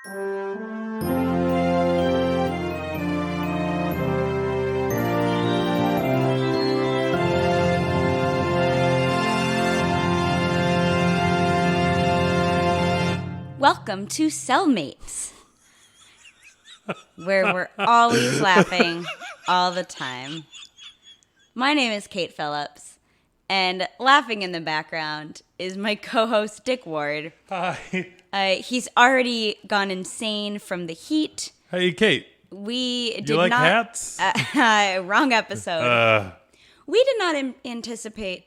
Welcome to Cellmates, where we're always laughing all the time. My name is Kate Phillips, and laughing in the background is my co-host Dick Ward. Hi. He's already gone insane from the heat. Hey, Kate. We did You like not, hats? Wrong episode. We did not anticipate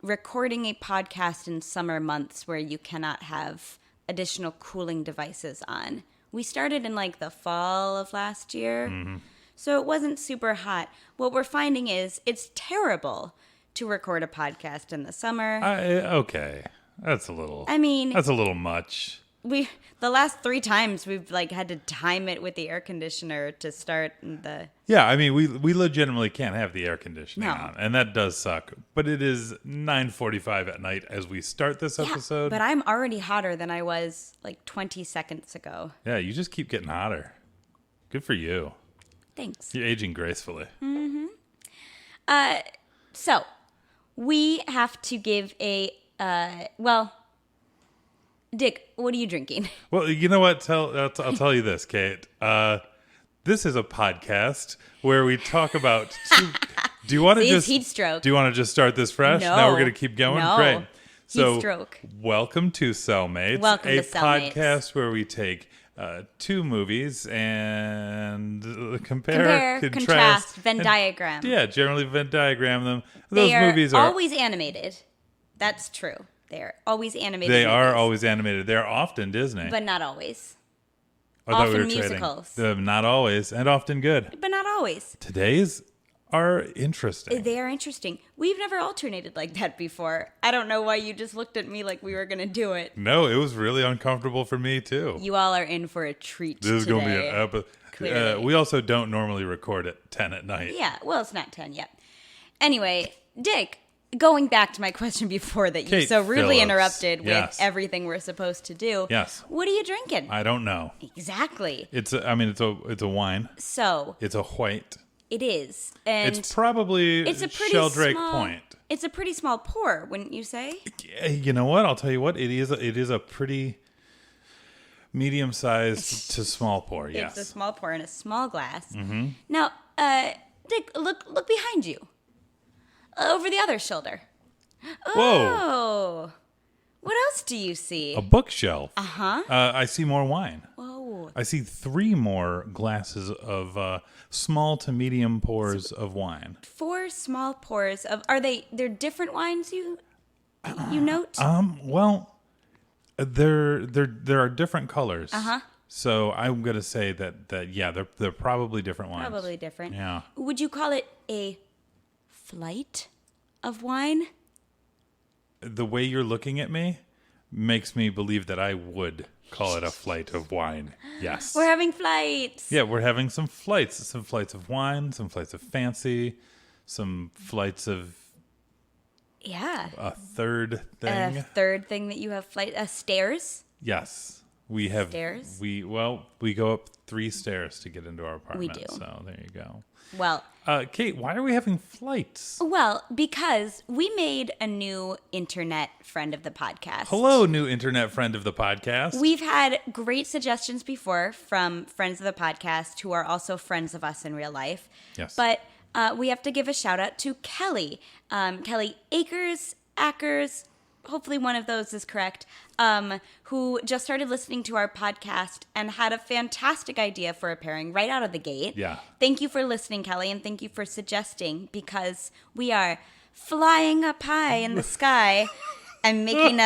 recording a podcast in summer months where you cannot have additional cooling devices on. We started in like the fall of last year, so it wasn't super hot. What we're finding is it's terrible to record a podcast in the summer. Okay. That's a little much. The last 3 times we've like had to time it with the air conditioner to start the. Yeah, I mean, we legitimately can't have the air conditioning No. on, and that does suck. But it is 9:45 at night as we start this episode. But I'm already hotter than I was like 20 seconds ago. Yeah, you just keep getting hotter. Good for you. Thanks. You're aging gracefully. So we have to give a Dick, what are you drinking? Well, you know what? I'll tell you this, Kate. This is a podcast where we talk about. Do you want to just heat stroke? Do you want to just start this fresh? No. Now we're going to keep going. No. Great. So, Heat stroke. Welcome to Cellmates, Welcome a to Cellmates. podcast where we take 2 movies and compare, contrast, Venn and, diagram. Yeah, generally Venn diagram them. Those They are movies are always animated. That's true. They are always animated. They are movies, always animated. They're often Disney. but not always. I thought often we were trading. musicals. Not always, and often good. But not always. Today's are interesting. They are interesting. We've never alternated like that before. I don't know why you just looked at me like we were going to do it. No, it was really uncomfortable for me too. You all are in for a treat This is today. going to be an episode. Clearly. We also don't normally record at 10 at night. Yeah, well, it's not 10 yet. Anyway, Dick, going back to my question before that you Kate so rudely Phillips. interrupted Yes. with everything we're supposed to do. Yes. What are you drinking? I don't know. Exactly. It's a wine. So, It's a white. it is. And It's probably it's a pretty Sheldrake small, Point. It's a pretty small pour, wouldn't you say? You know what? I'll tell you what. It is a pretty medium-sized to small pour. Yes. It's a small pour in a small glass. Mm-hmm. Now, Dick, look behind you. Over the other shoulder. Whoa. Oh. What else do you see? A bookshelf. Uh-huh. I see more wine. Whoa. I see 3 more glasses of small to medium pours of wine. 4 small pours of they're different wines you note? Well, there are different colors. Uh-huh. So I'm gonna say that yeah, they're probably different wines. Probably different. Yeah. Would you call it a flight of wine? The way you're looking at me makes me believe that I would call it a flight of wine. Yes. We're having flights. Yeah, we're having some flights of wine, some flights of fancy, some flights of Yeah. a third thing. A third thing that you have stairs. Yes. We have Stairs? We go up 3 stairs to get into our apartment. We do. So there you go. Well, Kate, why are we having flights? because we made a new internet friend of the podcast. Hello, new internet friend of the podcast. We've had great suggestions before from friends of the podcast who are also friends of us in real life. Yes. But we have to give a shout out to Kelly. Kelly Ackers, hopefully one of those is correct, who just started listening to our podcast and had a fantastic idea for a pairing right out of the gate. Yeah. Thank you for listening, Kelly, and thank you for suggesting, because we are flying up high in the sky. I'm making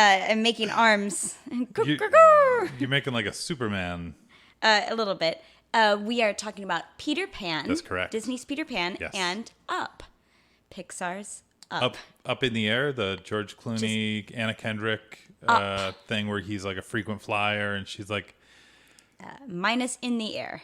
arms. You're making like a Superman. A little bit. We are talking about Peter Pan. That's correct. Disney's Peter Pan. Yes. And Up. Pixar's Up. Up in the air, the George Clooney, Anna Kendrick thing where he's like a frequent flyer and she's like... Minus in the air.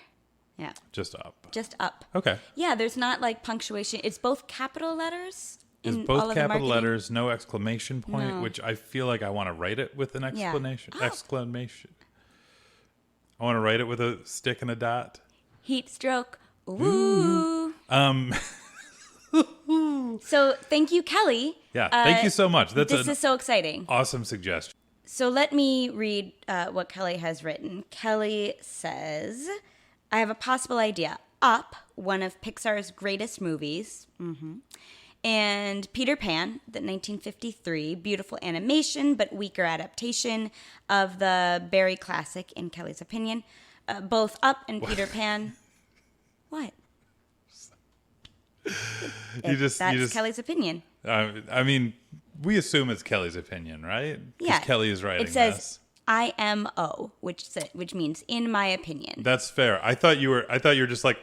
Yeah. Just up. Just Up. Okay. Yeah, there's not like punctuation. It's both capital letters. It's in all both of the capital marketing. letters, no exclamation point, No. which I feel like I want to write it with an Yeah. exclamation. Oh. Exclamation. I want to write it with a stick and a dot. Heat stroke. Ooh. So thank you, Kelly. Yeah, thank you so much. This is so exciting. Awesome suggestion. So let me read what Kelly has written. Kelly says, I have a possible idea. Up, one of Pixar's greatest movies. And Peter Pan, the 1953, beautiful animation, but weaker adaptation of the Barry classic, in Kelly's opinion. Both Up and Peter Pan. What? That's Kelly's opinion. I mean, we assume it's Kelly's opinion, right? Yeah. Kelly is writing this. It says, this. IMO, which means in my opinion. That's fair. I thought you were just like,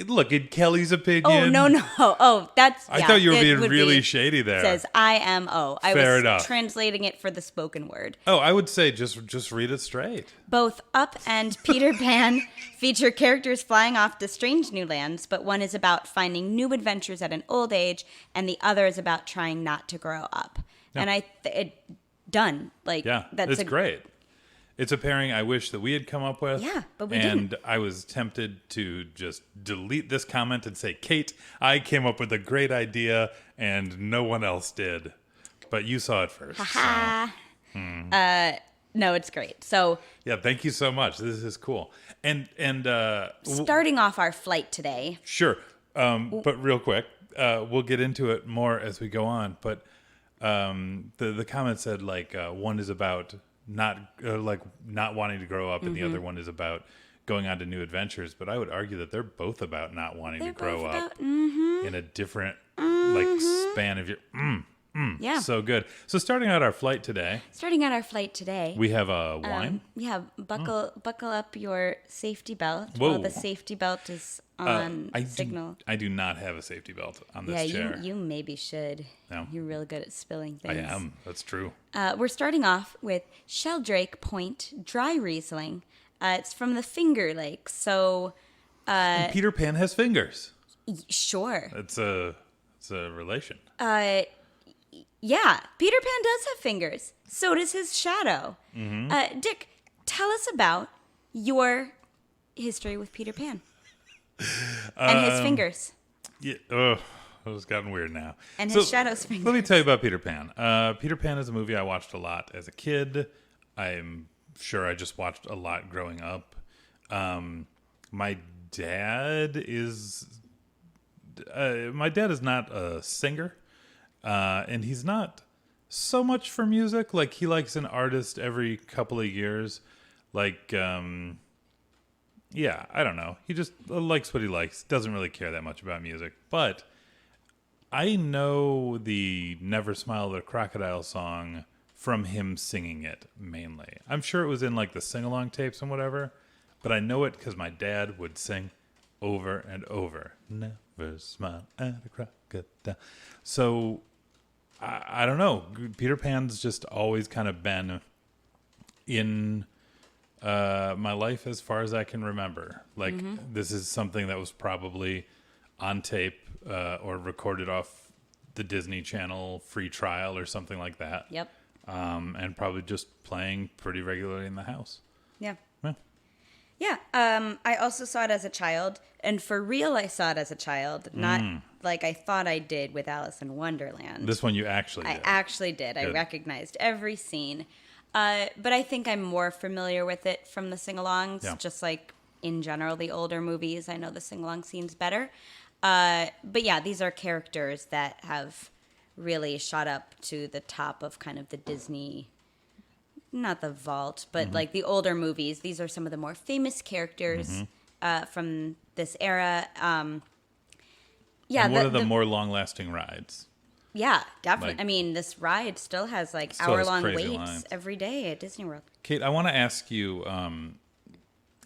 look, in Kelly's opinion. Oh, no. Oh, that's. I thought you were being really shady there. It says IMO. I Fair was enough. translating it for the spoken word. Oh, I would say just read it straight. Both Up and Peter Pan feature characters flying off to strange new lands, but one is about finding new adventures at an old age, and the other is about trying not to grow up. Yeah. And done. Like, yeah, it's great. It's a pairing I wish that we had come up with. Yeah, but we didn't. And I was tempted to just delete this comment and say, Kate, I came up with a great idea and no one else did. But you saw it first. Ha no, it's great. So yeah, thank you so much. This is cool. And starting off our flight today. Sure. But real quick, we'll get into it more as we go on. But the comment said one is about not wanting to grow up, and the other one is about going on to new adventures. But I would argue that they're both about not wanting to grow up in a different span of your. Yeah. So good. So starting out our flight today, we have a wine. Buckle up your safety belt. Whoa. While the safety belt is on signal. I do not have a safety belt on this chair. Yeah, you maybe should. No. You're really good at spilling things. I am. That's true. We're starting off with Sheldrake Point Dry Riesling. It's from the Finger Lakes. So, and Peter Pan has fingers. Sure. It's a relation. Yeah, Peter Pan does have fingers. So does his shadow. Dick, tell us about your history with Peter Pan and his fingers. Yeah. Oh, it's gotten weird now. And his shadow's fingers. Let me tell you about Peter Pan. Peter Pan is a movie I watched a lot as a kid. I'm sure I just watched a lot growing up. My dad is not a singer. And he's not so much for music. Like, he likes an artist every couple of years. Like, I don't know. He just likes what he likes. Doesn't really care that much about music. But I know the Never Smile at a Crocodile song from him singing it, mainly. I'm sure it was in, the sing-along tapes and whatever. But I know it because my dad would sing over and over. Never smile at a crocodile. So I don't know. Peter Pan's just always kind of been in my life as far as I can remember. This is something that was probably on tape or recorded off the Disney Channel free trial or something like that. Yep. And probably just playing pretty regularly in the house. Yeah. Yeah. I also saw it as a child, and for real, I saw it as a child, not like I thought I did with Alice in Wonderland. This one you actually did. I actually did. Good. I recognized every scene. But I think I'm more familiar with it from the sing-alongs, just like in general, the older movies. I know the sing-along scenes better. But yeah, these are characters that have really shot up to the top of kind of the Disney, not the vault, but like the older movies. These are some of the more famous characters from this era. And what are the more long-lasting rides? Yeah, definitely. I mean, this ride still has hour-long waits lines every day at Disney World. Kate, I want to ask you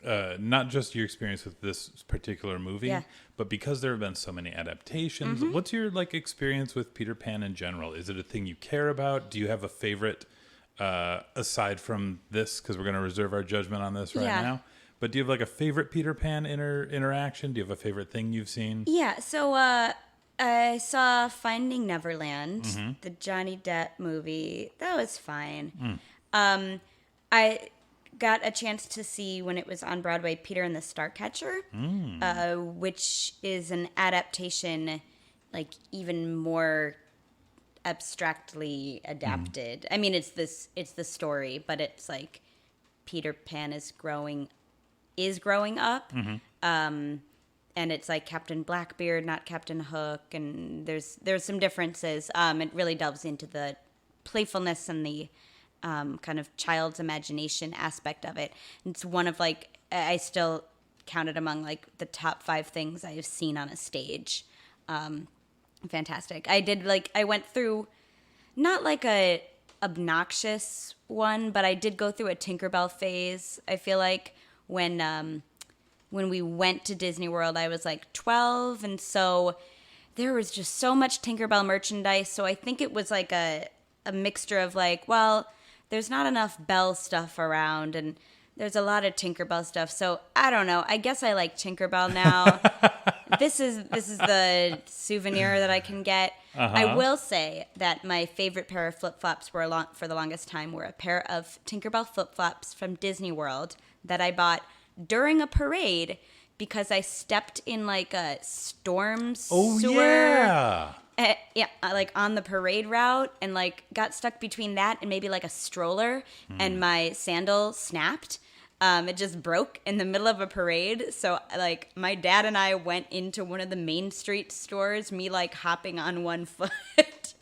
not just your experience with this particular movie, but because there have been so many adaptations, what's your experience with Peter Pan in general? Is it a thing you care about? Do you have a favorite aside from this? Because we're going to reserve our judgment on this right now. But do you have a favorite Peter Pan interaction? Do you have a favorite thing you've seen? Yeah, so I saw Finding Neverland, the Johnny Depp movie. That was fine. got a chance to see when it was on Broadway, Peter and the Starcatcher, which is an adaptation, like even more abstractly adapted. I mean, it's the story, but it's like Peter Pan is growing up. And it's like Captain Blackbeard, not Captain Hook, and there's some differences. It really delves into the playfulness and the kind of child's imagination aspect of it. It's one of like, I still count it among like the top 5 things I have seen on a stage. Fantastic. I went through not like a obnoxious one, but I did go through a Tinkerbell phase. I feel like when we went to Disney World, I was like 12, and so there was just so much Tinkerbell merchandise. So I think it was like a mixture of like, well, there's not enough Belle stuff around, and there's a lot of Tinkerbell stuff. So I don't know. I guess I like Tinkerbell now. This is the souvenir that I can get. I will say that my favorite pair of flip-flops for the longest time were a pair of Tinkerbell flip-flops from Disney World that I bought during a parade because I stepped in like a storm sewer. Like on the parade route, and like got stuck between that and maybe like a stroller, and my sandal snapped. It just broke in the middle of a parade. So like my dad and I went into one of the Main Street stores, me like hopping on one foot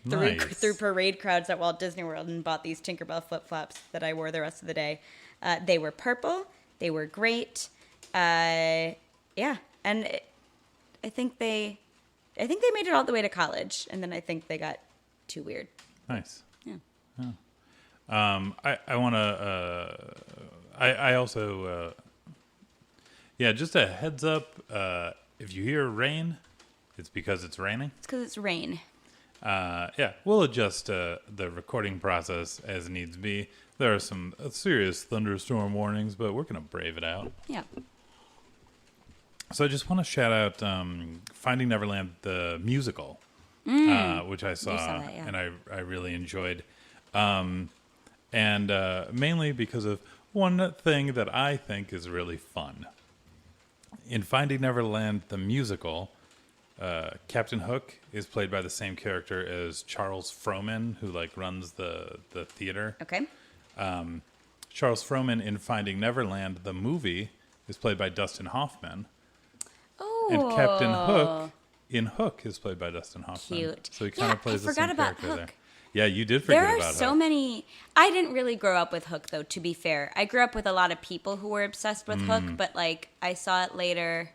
through parade crowds at Walt Disney World, and bought these Tinkerbell flip-flops that I wore the rest of the day. They were purple. They were great. And I think they made it all the way to college, and then I think they got too weird. Nice. Yeah. I want to. I also. Just a heads up. If you hear rain, it's because it's raining. It's because it's rain. We'll adjust the recording process as needs be. There are some serious thunderstorm warnings, but we're going to brave it out. Yeah. So I just want to shout out Finding Neverland, the musical, which I saw, that, yeah. and I really enjoyed. And mainly because of one thing that I think is really fun. In Finding Neverland, the musical, Captain Hook is played by the same character as Charles Frohman, who like runs the theater. Okay. Charles Frohman in Finding Neverland, the movie, is played by Dustin Hoffman. Oh. And Captain Hook in Hook is played by Dustin Hoffman. Cute. So he kind of plays the same character Hook. there. Yeah, you did forget about Hook. There are so many. I didn't really grow up with Hook, though, to be fair. I grew up with a lot of people who were obsessed with Hook, but like I saw it later.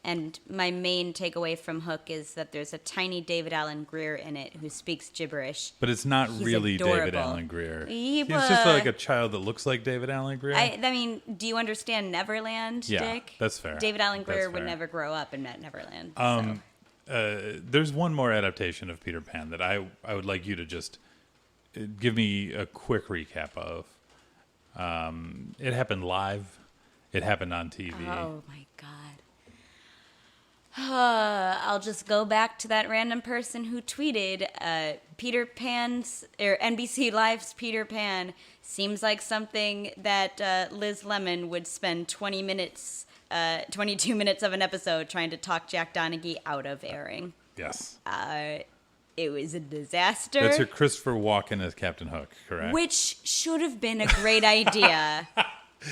And my main takeaway from Hook is that there's a tiny David Alan Grier in it who speaks gibberish. But it's not He's really adorable. David Alan Grier. He's He's just like a child that looks like David Alan Grier. I mean, do you understand Neverland, Yeah, Dick? that's fair. David Alan Grier That's would fair. never grow up in Neverland. There's one more adaptation of Peter Pan that I would like you to just give me a quick recap of. It happened live. It happened on TV. Oh, my God. I'll just go back to that random person who tweeted Peter Pan's, or NBC Live's Peter Pan seems like something that Liz Lemon would spend 22 minutes of an episode trying to talk Jack Donaghy out of airing. Yes. It was a disaster. That's your Christopher Walken as Captain Hook, correct? Which should have been a great idea.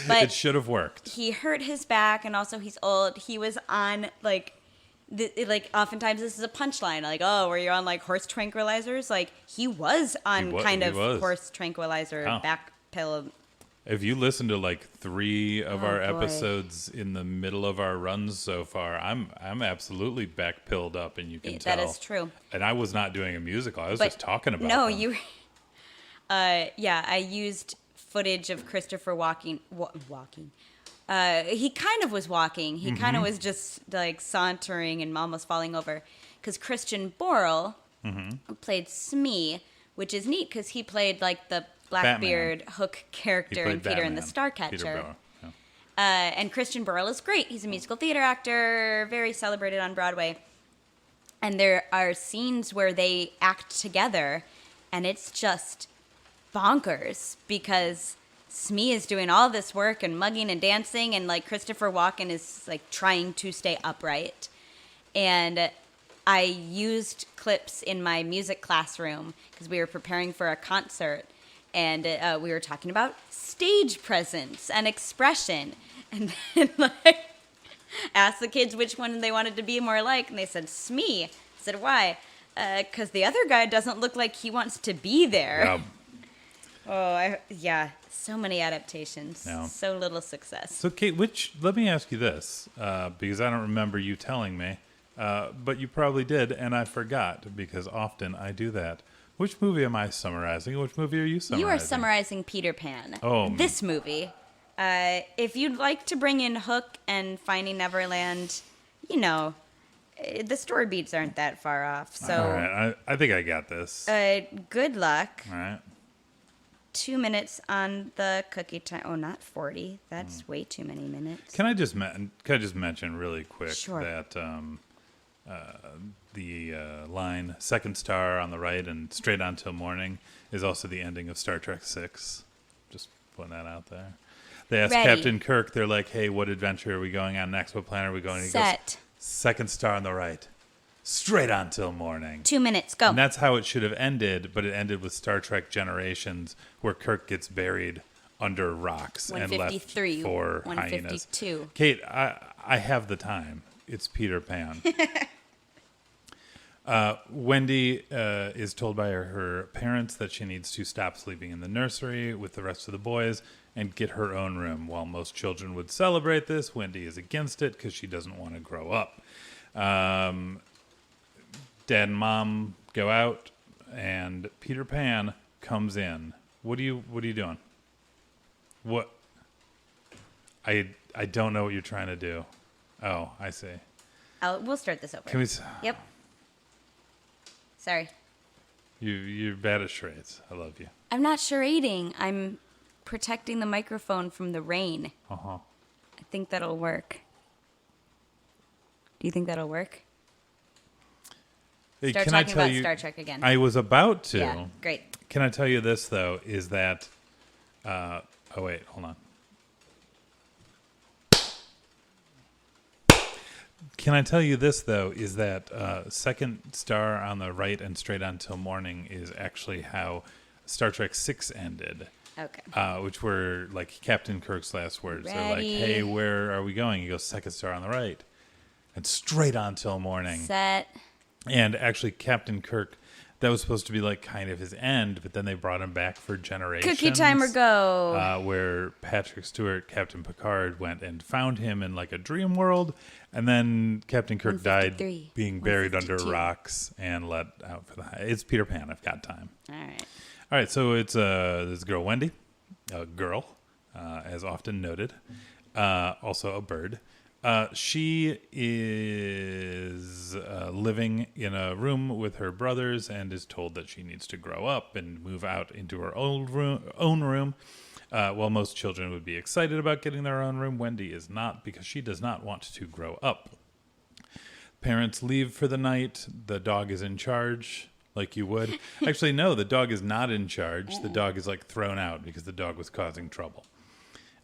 But it should have worked. he hurt his back, and also he's old. He was on, oftentimes this is a punchline, like, oh, were you on, like, horse tranquilizers? Like, he was on horse tranquilizer, back pill. If you listen to, like, 3 of our boy. episodes in the middle of our runs so far, I'm absolutely back pilled up, and you can tell. That is true. And I was not doing a musical. I was just talking about No, them. you... I used footage of Christopher walking. He kind of was walking. He kind of was just like sauntering and almost falling over. Because Christian Borle played Smee, which is neat because he played like the Blackbeard Hook character in Peter and the Starcatcher. And Christian Borle is great. He's a musical theater actor, very celebrated on Broadway. And there are scenes where they act together, and it's just bonkers because Smee is doing all this work and mugging and dancing, and like Christopher Walken is like trying to stay upright. And I used clips in my music classroom because we were preparing for a concert, and we were talking about stage presence and expression, and then like asked the kids which one they wanted to be more like, and they said Smee. I said, why? Because the other guy doesn't look like he wants to be there. Yeah. So many adaptations, Yeah. so little success. So, Kate, let me ask you this, because I don't remember you telling me, but you probably did, and I forgot, because often I do that. Which movie am I summarizing? Which movie are you summarizing? You are summarizing Peter Pan. Oh. This movie. If you'd like to bring in Hook and Finding Neverland, the story beats aren't that far off. So, all right, I think I got this. Good luck. All right. 2 minutes on the cookie time. Oh, not 40. That's way too many minutes. Can I just mention really quick that the line "second star on the right and straight on till morning" is also the ending of Star Trek VI. Just putting that out there. They asked Captain Kirk, they're like, "Hey, what adventure are we going on next? What planet are we going?" And he goes, "Second star on the right, straight on till morning." 2 minutes, go. And that's how it should have ended, but it ended with Star Trek Generations, where Kirk gets buried under rocks and left for 152. hyenas. Kate, I have the time. It's Peter Pan. Wendy is told by her parents that she needs to stop sleeping in the nursery with the rest of the boys and get her own room. While most children would celebrate this, Wendy is against it because she doesn't want to grow up. Dad and Mom go out, and Peter Pan comes in. What are you doing? What? I don't know what you're trying to do. Oh, I see. We'll start this over. Can we? Yep. Sorry. You're bad at charades. I love you. I'm not charading. I'm protecting the microphone from the rain. Uh-huh. I think that'll work. Do you think that'll work? Start talking about Star Trek again. I was about to. Yeah, great. Can I tell you this, though, is that... oh, wait, hold on. Can I tell you this, though, is that second star on the right and straight on till morning is actually how Star Trek 6 ended. Okay. Which were, like, Captain Kirk's last words. Ready. They're like, hey, where are we going? He goes, second star on the right. And straight on till morning. Set. And actually, Captain Kirk, that was supposed to be like kind of his end, but then they brought him back for Generations. Cookie timer go. Where Patrick Stewart, Captain Picard, went and found him in like a dream world. And then Captain Kirk died being buried under rocks and let out for the high. It's Peter Pan. I've got time. All right. All right. So it's this girl, Wendy, a girl, as often noted, also a bird. She is living in a room with her brothers and is told that she needs to grow up and move out into her own room. While most children would be excited about getting their own room, Wendy is not, because she does not want to grow up. Parents leave for the night. The dog is in charge, like you would. Actually, no, the dog is not in charge. The dog is like thrown out because the dog was causing trouble.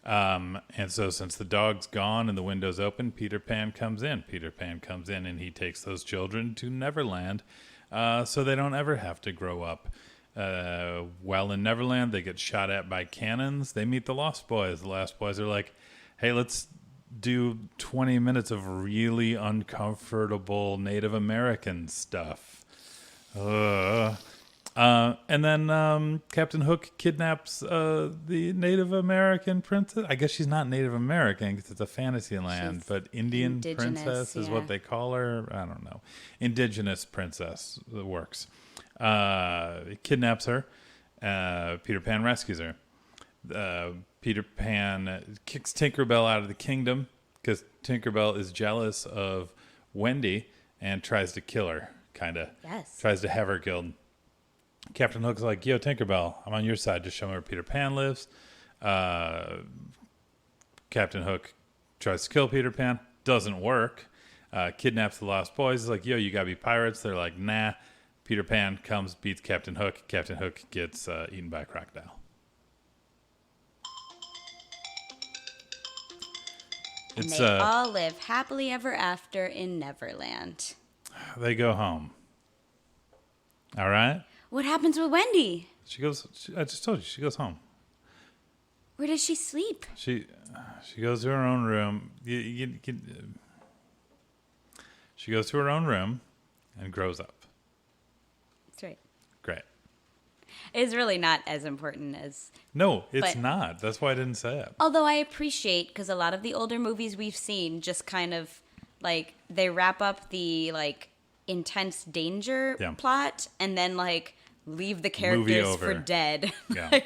And so since the dog's gone and the window's open, Peter Pan comes in. Peter Pan comes in and he takes those children to Neverland so they don't ever have to grow up. While in Neverland, they get shot at by cannons. They meet the Lost Boys. The Lost Boys are like, hey, let's do 20 minutes of really uncomfortable Native American stuff. And then Captain Hook kidnaps the Native American princess. I guess she's not Native American because it's a fantasy land, but Indian princess is what they call her. I don't know. Indigenous princess works. Kidnaps her. Peter Pan rescues her. Peter Pan kicks Tinkerbell out of the kingdom because Tinkerbell is jealous of Wendy and tries to kill her, kind of. Yes. Tries to have her killed. Captain Hook's like, yo, Tinkerbell, I'm on your side. Just show me where Peter Pan lives. Captain Hook tries to kill Peter Pan. Doesn't work. Kidnaps the Lost Boys. He's like, yo, you got to be pirates. They're like, nah. Peter Pan comes, beats Captain Hook. Captain Hook gets eaten by a crocodile. And It's they all live happily ever after in Neverland. they go home. All right. What happens with Wendy? I just told you she goes home. Where does she sleep? She goes to her own room. She goes to her own room and grows up. That's right. Great. It's really not as important as... No, it's But- not. That's why I didn't say it. Although I appreciate, because a lot of the older movies we've seen just kind of, like, they wrap up the, like, intense danger Yeah. plot and then, like, leave the characters for over. dead. Yeah.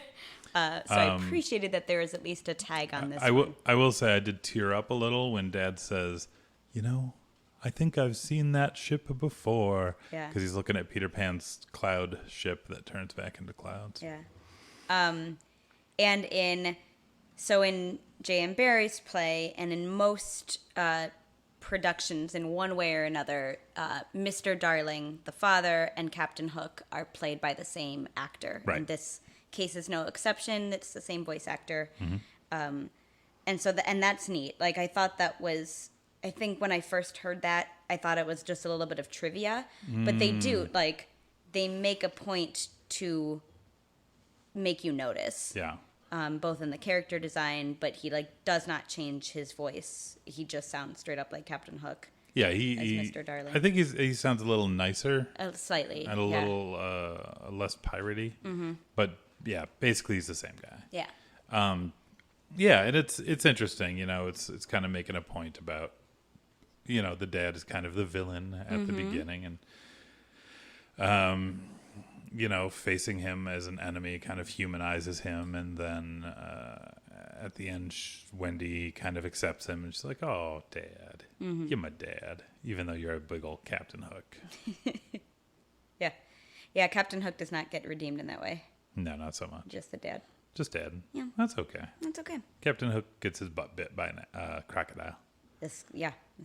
So I appreciated that there was at least a tag on this I one. will say I did tear up a little when Dad says, I think I've seen that ship before. Yeah. Because he's looking at Peter Pan's cloud ship that turns back into clouds. Yeah. And in J.M. Barrie's play and in most productions in one way or another, Mr. Darling, the father, and Captain Hook are played by the same actor. Right. In this case is no exception. It's the same voice actor. Mm-hmm. And that's neat. Like, I thought that was... I think when I first heard that, I thought it was just a little bit of trivia. But they do, like, they make a point to make you notice. Yeah. Both in the character design, but he, like, does not change his voice. He just sounds straight up like Captain Hook. Yeah, As he Mr. Darling. I think he sounds a little nicer Slightly. and a yeah. little less piratey. Mm-hmm. But yeah, basically he's the same guy. Yeah. Yeah, and it's interesting, it's kind of making a point about the dad is kind of the villain at the beginning, and facing him as an enemy kind of humanizes him, and then at the end Wendy kind of accepts him, and she's like, "Oh, Dad, you're my dad, even though you're a big old Captain Hook." Yeah. Yeah, Captain Hook does not get redeemed in that way. No, not so much. Just the dad. Just Dad. Yeah. That's okay. That's okay. Captain Hook gets his butt bit by a crocodile That's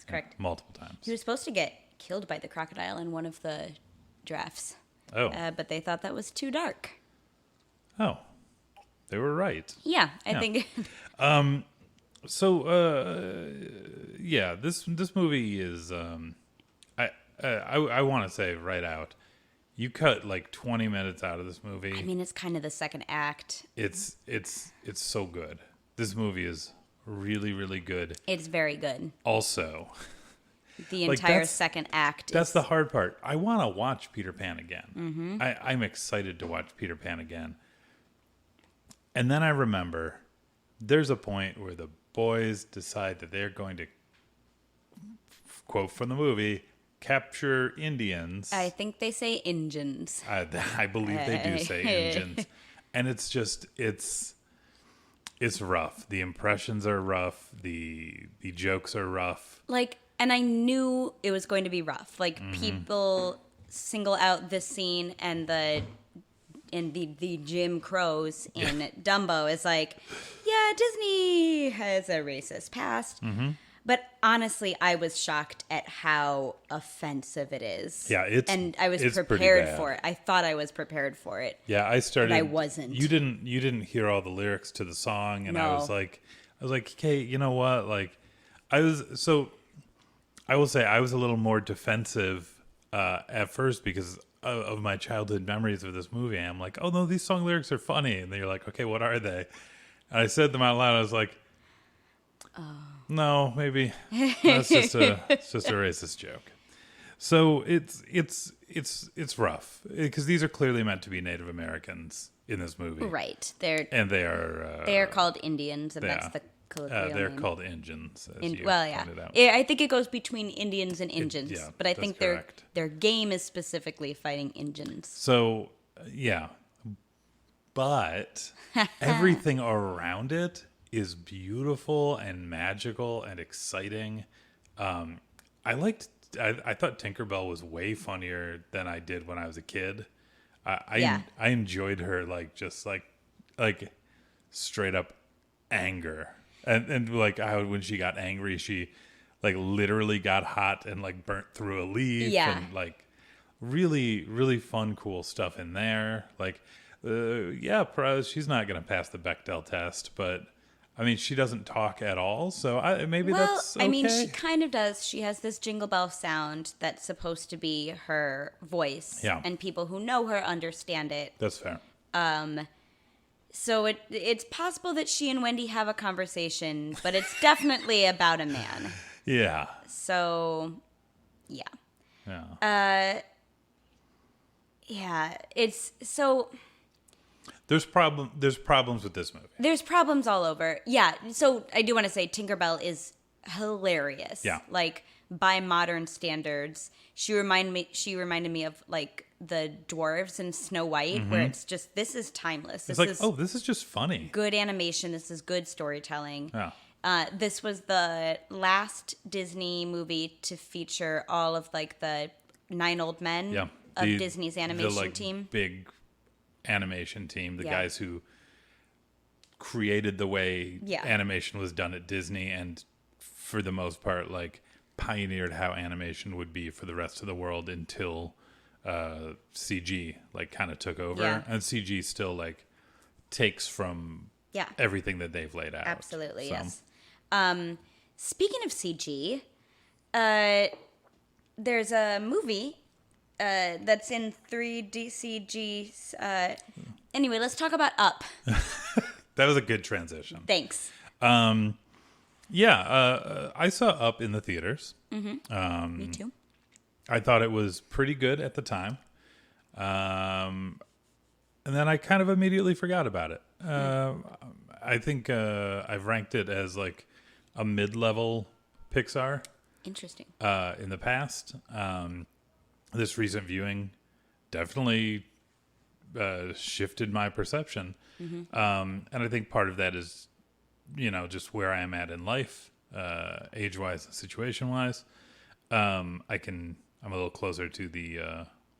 correct. multiple times. He was supposed to get killed by the crocodile in one of the drafts. Oh. But they thought that was too dark. Oh. They were right. Yeah, I Yeah. think... So, yeah, this movie is, I want to say right out, you cut like 20 minutes out of this movie. I mean, it's kind of the second act. It's so good. This movie is really, really good. It's very good. Also, The Like, entire that's- second act that's is... the hard part. I want to watch Peter Pan again. I'm excited to watch Peter Pan again. And then I remember there's a point where the boys decide that they're going to, quote from the movie, capture Indians. I think they say Injuns. I believe they do say engines. And it's just, it's rough. The impressions are rough. The jokes are rough. Like, and I knew it was going to be rough. Like, people single out this scene and the Jim Crows in Dumbo is like, yeah, Disney has a racist past. But honestly, I was shocked at how offensive it is. Yeah, and I was it's pretty prepared bad. for it. I thought I was prepared for it. Yeah, I started. I wasn't. You didn't hear all the lyrics to the song, and I No. was like, okay, you know what? Like, I will say I was a little more defensive at first because of my childhood memories of this movie. I'm like, oh no, these song lyrics are funny, and then you're like, okay, what are they? And I said them out loud. I was like, no, maybe that's just a racist joke. So it's rough because these are clearly meant to be Native Americans in this movie, Right. and they are They are called Indians, and that's yeah. the colloquial they're name. called Injuns. As you Well, yeah. pointed out. I think it goes between Indians and Injuns, yeah, but I that's think correct. their game is specifically fighting Injuns. So yeah, but everything around it is beautiful and magical and exciting. I thought Tinkerbell was way funnier than I did when I was a kid. I enjoyed her just straight up anger and like how when she got angry she like literally got hot and like burnt through a leaf and like really really fun cool stuff in there. Like she's not gonna pass the Bechdel test, but I mean, she doesn't talk at all, so maybe Well, that's okay. I mean, she kind of does. She has this jingle bell sound that's supposed to be her voice. Yeah. And people who know her understand it. That's fair. So it's possible that she and Wendy have a conversation, but it's definitely about a man. Yeah. So, yeah. Yeah. Yeah, it's so... There's problems with this movie. There's problems all over. Yeah, so I do want to say Tinkerbell is hilarious. Yeah. Like, by modern standards. She reminded me of, like, the dwarves in Snow White, where it's just, this is timeless. This It's like, this is just funny. good animation. This is good storytelling. Yeah. This was the last Disney movie to feature all of, like, the 9 old men of Disney's animation team. Big animation team, the Yeah. guys who created the way Yeah. animation was done at Disney, and for the most part, like, pioneered how animation would be for the rest of the world until CG like kind of took over. Yeah. And CG still like takes from everything that they've laid out. Absolutely, So, yes. Speaking of CG, there's a movie that's in 3D CG. Anyway, let's talk about Up. That was a good transition. Thanks. Yeah, I saw Up in the theaters. Me too. I thought it was pretty good at the time. And then I kind of immediately forgot about it. I think I've ranked it as like a mid-level Pixar Interesting. in the past. This recent viewing definitely shifted my perception. And I think part of that is, you know, just where I am at in life, age-wise and situation-wise. I'm a little closer to the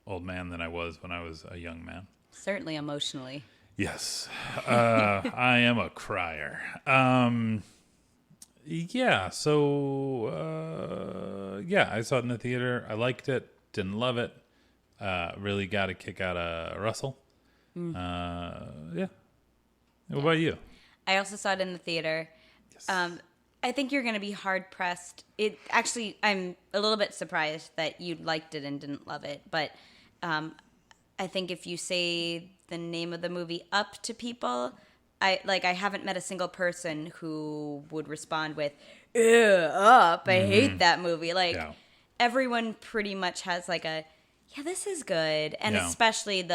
old man than I was when I was a young man. Certainly emotionally. Yes. I am a crier. Yeah, so, I saw it in the theater. I liked it. Didn't love it. Really got a kick out of Russell. Yeah. What about you? I also saw it in the theater. Yes. I think you're going to be hard pressed. I'm a little bit surprised that you liked it and didn't love it. But I think if you say the name of the movie Up to people, I haven't met a single person who would respond with, "Ew, Up, I hate that movie." Everyone pretty much has like a, yeah, this is good. And especially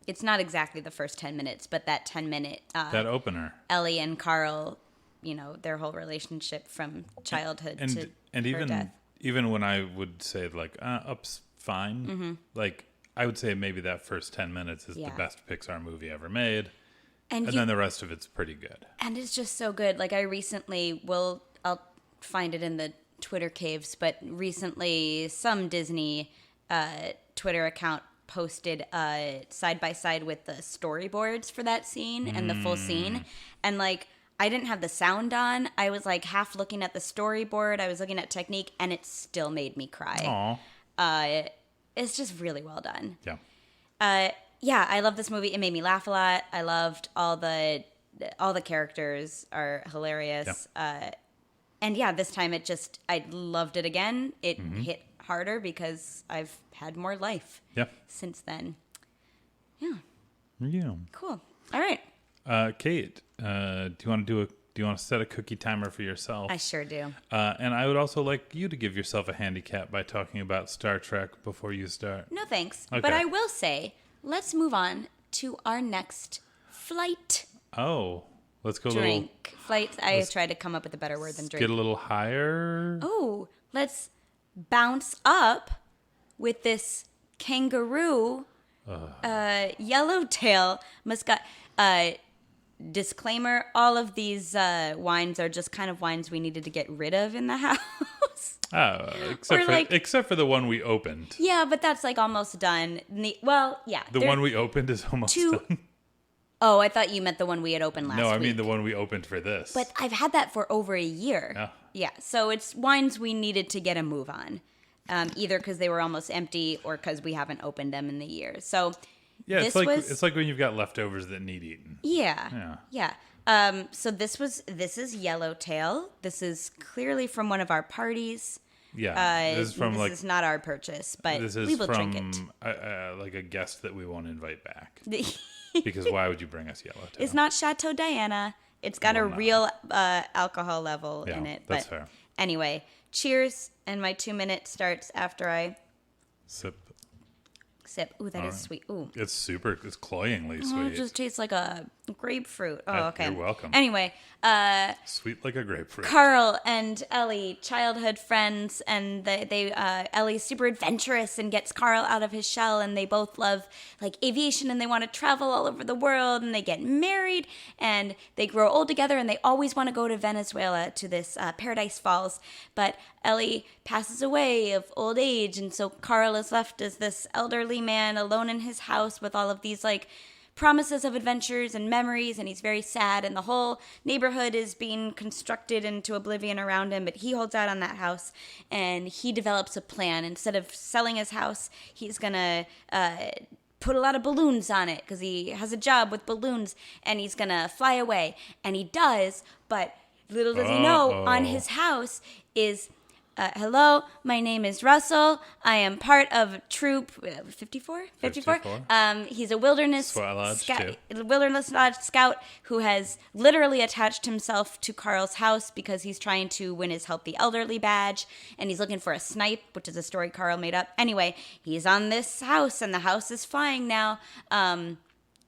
it's not exactly the first 10 minutes, but that 10-minute that opener. Ellie and Carl, you know, their whole relationship from childhood to her death. Even when I would say like Up's fine, like I would say maybe that first 10 minutes is the best Pixar movie ever made, and then the rest of it's pretty good. And it's just so good. Like I recently I'll find it in the Twitter caves, but recently some Disney Twitter account posted side by side with the storyboards for that scene and the full scene, and like I didn't have the sound on. I was like half looking at the storyboard. I was looking at technique, and it still made me cry. Aww. It's just really well done. Yeah. Yeah, I love this movie. It made me laugh a lot. I loved all the characters are hilarious. And yeah, this time I loved it again. It hit harder because I've had more life since then. Yeah. Cool. All right. Kate, do you want to set a cookie timer for yourself? I sure do. And I would also like you to give yourself a handicap by talking about Star Trek before you start. No thanks. Okay. But I will say, let's move on to our next flight. Oh, let's go Drink. Flight. I tried to come up with a better word than drink. Get a little higher. Oh, let's bounce up with this kangaroo yellowtail muscat. Disclaimer, all of these wines are just kind of wines we needed to get rid of in the house. Oh, except for the one we opened. Yeah, but that's like almost done. The one we opened is almost done. Oh, I thought you meant the one we had opened last week. No, I mean the one we opened for this. But I've had that for over a year. Yeah. Yeah, so it's wines we needed to get a move on. Either because they were almost empty or because we haven't opened them in the year. So Yeah, This it's like when you've got leftovers that need eaten. Yeah. So this is Yellowtail. This is clearly from one of our parties. Yeah, this is from this is not our purchase, but this is we will from drink like a guest that we won't invite back. it. Because why would you bring us Yellowtail? It's not Chateau Diana. It's got a real alcohol level in it. That's But fair. anyway, cheers. And my 2 minute starts after I Sip. sip. Ooh, that is sweet. Ooh. It's cloyingly Oh, sweet. it just tastes like a grapefruit. Oh, Yeah, okay. you're welcome. Anyway, Sweet like a grapefruit. Carl and Ellie, childhood friends, and Ellie's super adventurous and gets Carl out of his shell, and they both love like aviation and they want to travel all over the world, and they get married and they grow old together, and they always want to go to Venezuela to this Paradise Falls, but Ellie passes away of old age, and so Carl is left as this elderly man alone in his house with all of these like promises of adventures and memories, and he's very sad, and the whole neighborhood is being constructed into oblivion around him, but he holds out on that house, and he develops a plan. Instead of selling his house, he's gonna put a lot of balloons on it because he has a job with balloons, and he's gonna fly away, and he does, but little does he know, on his house is hello, my name is Russell. I am part of troop 54? 54? He's a wilderness wilderness lodge scout who has literally attached himself to Carl's house because he's trying to win his Help the Elderly badge, and he's looking for a snipe, which is a story Carl made up. Anyway, he's on this house, and the house is flying now,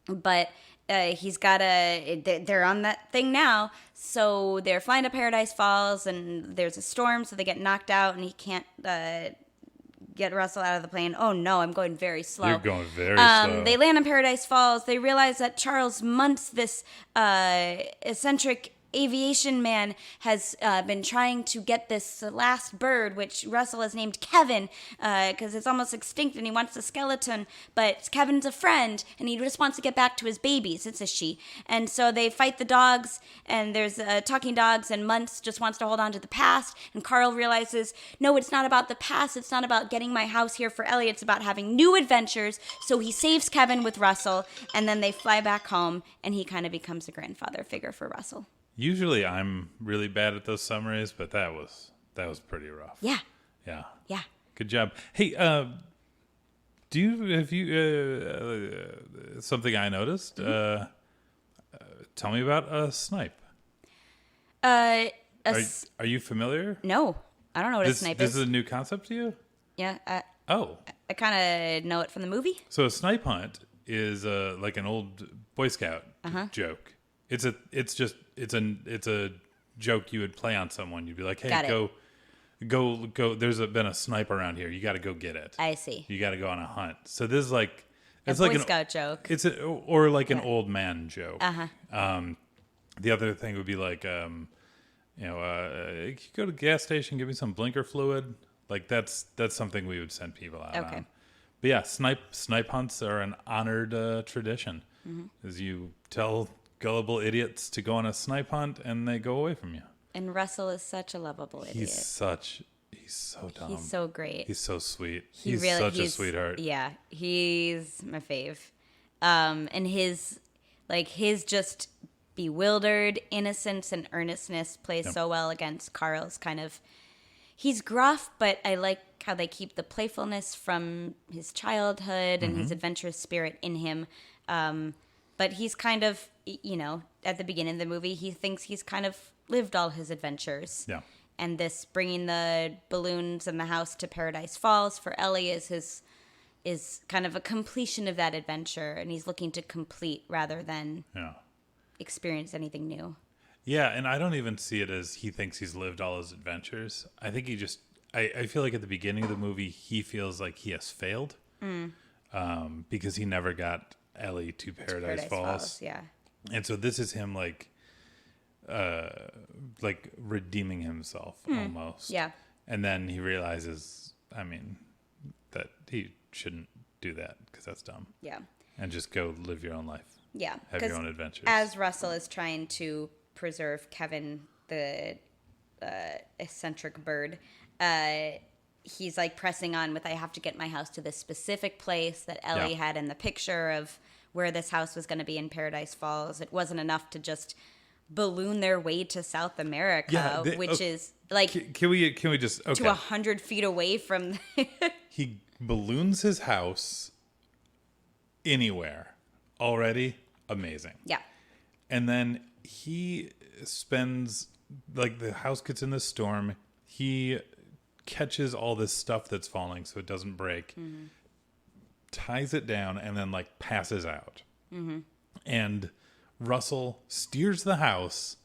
but they're on that thing now, so they're flying to Paradise Falls, and there's a storm, so they get knocked out, and he can't get Russell out of the plane. Oh no, I'm going very slow. You're going very slow. They land in Paradise Falls. They realize that Charles Muntz, this eccentric aviation man, has been trying to get this last bird, which Russell has named Kevin because it's almost extinct, and he wants the skeleton, but Kevin's a friend and he just wants to get back to his babies. It's a she. And so they fight the dogs, and there's talking dogs, and Muntz just wants to hold on to the past, and Carl realizes, no, it's not about the past, it's not about getting my house here for Ellie, it's about having new adventures. So he saves Kevin with Russell, and then they fly back home, and he kind of becomes a grandfather figure for Russell. Usually I'm really bad at those summaries, but that was pretty rough. Yeah. Good job. Hey, something I noticed? Tell me about a snipe. Are you familiar? No, I don't know what a snipe is. This is a new concept to you? Yeah. I kind of know it from the movie. So a snipe hunt is like an old Boy Scout joke. It's a joke you would play on someone. You'd be like, hey, go. There's been a snipe around here. You got to go get it. I see. You got to go on a hunt. So this is like it's like Boy Scout joke. It's an old man joke. The other thing would be like, can you go to the gas station, give me some blinker fluid. Like that's something we would send people out on. But yeah, snipe hunts are an honored tradition. As you tell gullible idiots to go on a snipe hunt, and they go away from you. And Russell is such a lovable idiot. He's so dumb. He's so great. He's so sweet. He's such a sweetheart. Yeah, he's my fave. And his just bewildered innocence and earnestness plays so well against Carl's kind of. He's gruff, but I like how they keep the playfulness from his childhood and his adventurous spirit in him. But he's kind of, at the beginning of the movie, he thinks he's kind of lived all his adventures. Yeah. And this bringing the balloons and the house to Paradise Falls for Ellie is kind of a completion of that adventure. And he's looking to complete rather than experience anything new. Yeah, and I don't even see it as he thinks he's lived all his adventures. I think he just, I feel like at the beginning of the movie, he feels like he has failed because he never got Ellie to Paradise Falls. Yeah. And so this is him like redeeming himself almost. Yeah. And then he realizes, that he shouldn't do that because that's dumb. Yeah. And just go live your own life. Yeah. Have your own adventures. As Russell is trying to preserve Kevin, the eccentric bird, he's like pressing on with, I have to get my house to this specific place that Ellie had in the picture of where this house was going to be in Paradise Falls. It wasn't enough to just balloon their way to South America, which is like, can we just, to 100 feet away from. He balloons his house anywhere already. Amazing. Yeah. And then he spends, like, the house gets in this storm. He catches all this stuff that's falling so it doesn't break, ties it down, and then, like, passes out. And Russell steers the house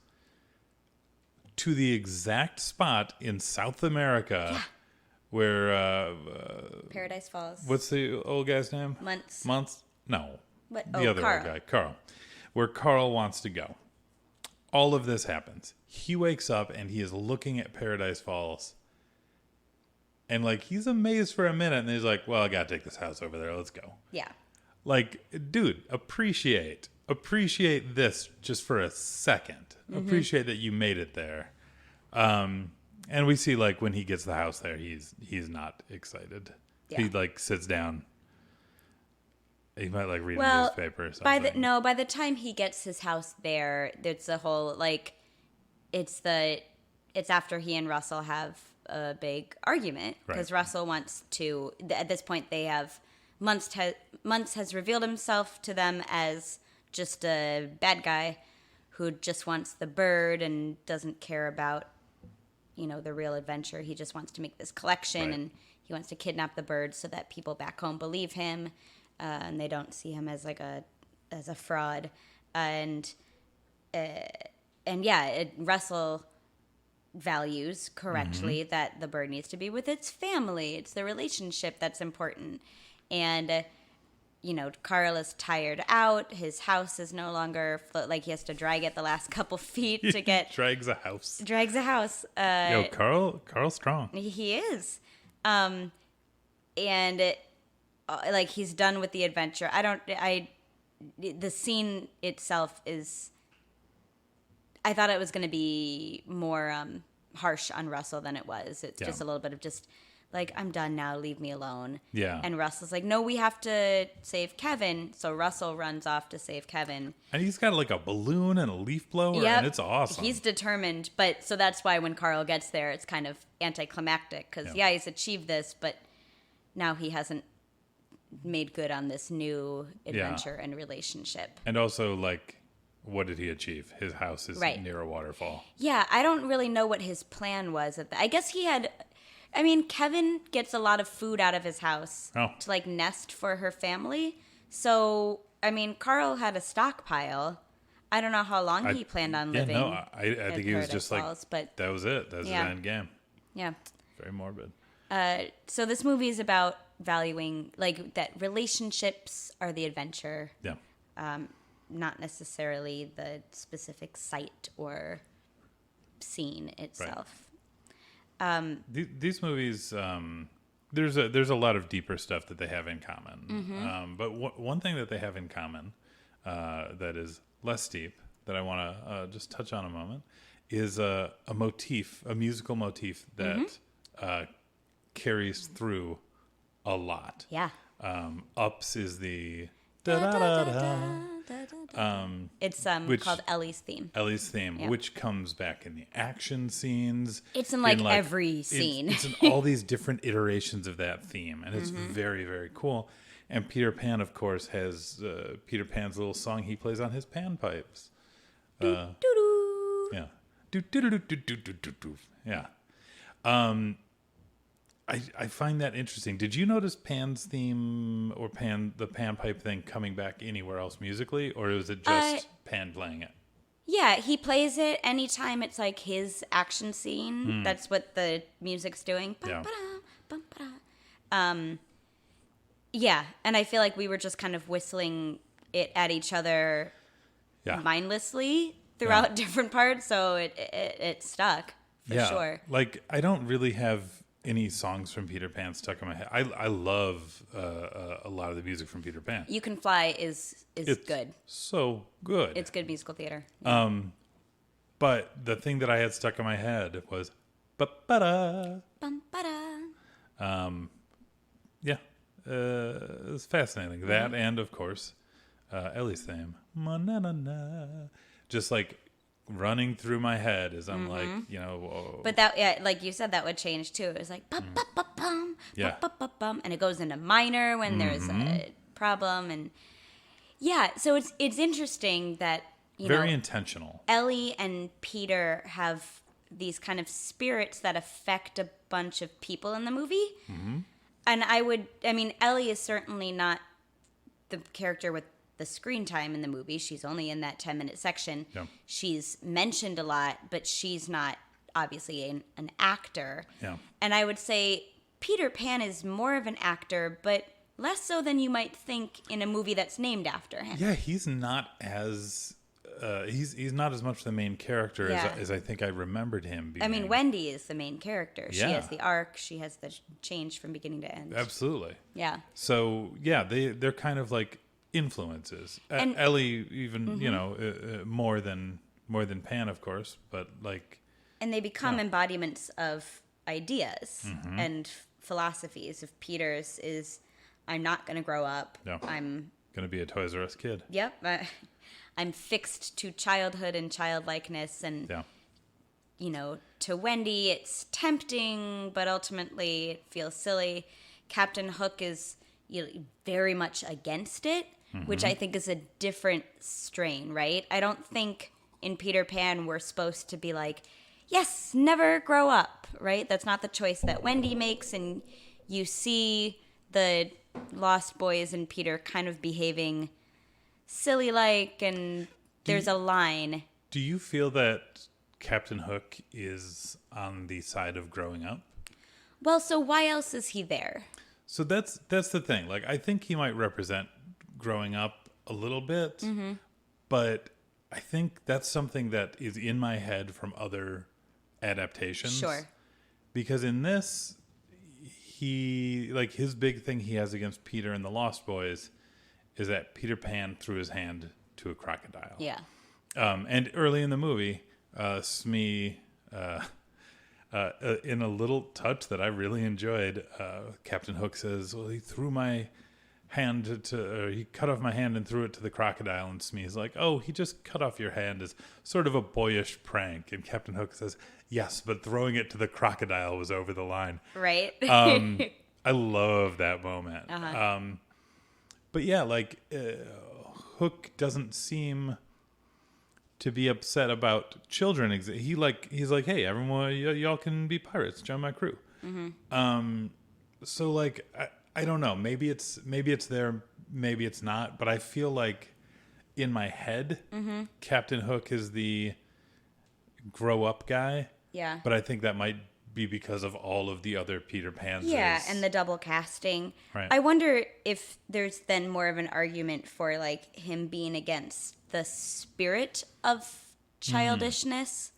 to the exact spot in South America where Paradise Falls. what's the old guy's name? Months. No. What? The other Carl. old guy, Carl. Where Carl wants to go. All of this happens. He wakes up and he is looking at Paradise Falls. And, like, he's amazed for a minute, and he's like, well, I gotta take this house over there. Let's go. Yeah. Like, dude, appreciate this just for a second. Appreciate that you made it there. And we see, like, when he gets the house there, he's not excited. Yeah. He, like, sits down. He might, like, read a newspaper or something. By the time he gets his house there, there's a whole, like, it's after he and Russell have a big argument, because Russell wants to, at this point they have, Muntz has revealed himself to them as just a bad guy who just wants the bird and doesn't care about, the real adventure. He just wants to make this collection, and he wants to kidnap the bird so that people back home believe him, and they don't see him as as a fraud. Russell values correctly that the bird needs to be with its family. It's the relationship that's important. And Carl is tired out. His house is no longer like, he has to drag it the last couple feet to get drags a house. Yo, Carl's strong. He is. Like, he's done with the adventure. The scene itself is, I thought it was going to be more harsh on Russell than it was. It's just a little bit of just, like, I'm done now, leave me alone. Yeah. And Russell's like, no, we have to save Kevin. So Russell runs off to save Kevin. And he's got, like, a balloon and a leaf blower, and it's awesome. He's determined, so that's why when Carl gets there, it's kind of anticlimactic, because, he's achieved this, but now he hasn't made good on this new adventure and relationship. And also, like, what did he achieve? His house is near a waterfall. Yeah, I don't really know what his plan was. I guess he had... I mean, Kevin gets a lot of food out of his house to, like, nest for her family. So, I mean, Carl had a stockpile. I don't know how long he planned on living. I think he was just Falls, like, that was it. That was his end game. Yeah. Very morbid. So this movie is about valuing, like, that relationships are the adventure. Yeah. Not necessarily the specific site or scene itself. These movies, there's a lot of deeper stuff that they have in common. But one thing that they have in common that is less deep that I want to just touch on a moment is a musical motif that carries through a lot. Yeah. Ups is the it's called Ellie's theme. Which comes back in the action scenes. It's in like every scene. It's in all these different iterations of that theme, and it's very, very cool. And Peter Pan, of course, has Peter Pan's little song he plays on his panpipes. Yeah. Yeah. I find that interesting. Did you notice Pan's theme or the panpipe thing coming back anywhere else musically, or was it just Pan playing it? Yeah, he plays it anytime it's like his action scene. That's what the music's doing. Yeah, and I feel like we were just kind of whistling it at each other mindlessly throughout different parts, so it stuck for sure. Like, I don't really have any songs from Peter Pan stuck in my head. I love a lot of the music from Peter Pan. You Can Fly is good. So good. It's good musical theater. But the thing that I had stuck in my head was ba-ba-da. Yeah, it's fascinating. That and of course, Ellie's theme, "Ma-na-na-na," just like running through my head as I'm like, whoa. But that, yeah, like you said, that would change too. It was like bum bum bum bum, Yeah. bum bum bum, and it goes into minor when there's a problem, and yeah. So it's interesting that Very intentional. Ellie and Peter have these kind of spirits that affect a bunch of people in the movie. And Ellie is certainly not the character with the screen time in the movie. She's only in that 10-minute section. Yeah. She's mentioned a lot, but she's not obviously an actor. Yeah. And I would say Peter Pan is more of an actor, but less so than you might think in a movie that's named after him. Yeah, he's not as he's not as much the main character as I think I remembered him being. I mean, Wendy is the main character. She Yeah. has the arc. She has the change from beginning to end. Absolutely. Yeah. So yeah, they're kind of like influences. And- Ellie even more than Pan, of course, but like. And they become embodiments of ideas and philosophies. If Peter's is, I'm not going to grow up. No. I'm Gonna be a Toys R Us kid. Yep. I'm fixed to childhood and childlikeness. And, to Wendy, it's tempting, but ultimately it feels silly. Captain Hook is very much against it, which I think is a different strain, right? I don't think in Peter Pan we're supposed to be like, yes, never grow up, right? That's not the choice that Wendy makes. And you see the Lost Boys and Peter kind of behaving silly-like, and there's a line. Do you feel that Captain Hook is on the side of growing up? Well, so why else is he there? So that's the thing. Like, I think he might represent growing up a little bit, but I think that's something that is in my head from other adaptations. Sure. Because in this, his big thing he has against Peter and the Lost Boys is that Peter Pan threw his hand to a crocodile. Yeah. And early in the movie, Smee, in a little touch that I really enjoyed, Captain Hook says, well, he threw my hand he cut off my hand and threw it to the crocodile. And Smee's like, oh, he just cut off your hand as sort of a boyish prank. And Captain Hook says, yes, but throwing it to the crocodile was over the line. Right. I love that moment. But yeah, Hook doesn't seem to be upset about children. He's like, hey, everyone, y'all can be pirates. Join my crew. So I don't know. Maybe it's there. Maybe it's not. But I feel like in my head, Captain Hook is the grow up guy. Yeah. But I think that might be because of all of the other Peter Pans. Yeah, and the double casting. Right. I wonder if there's then more of an argument for him being against the spirit of childishness.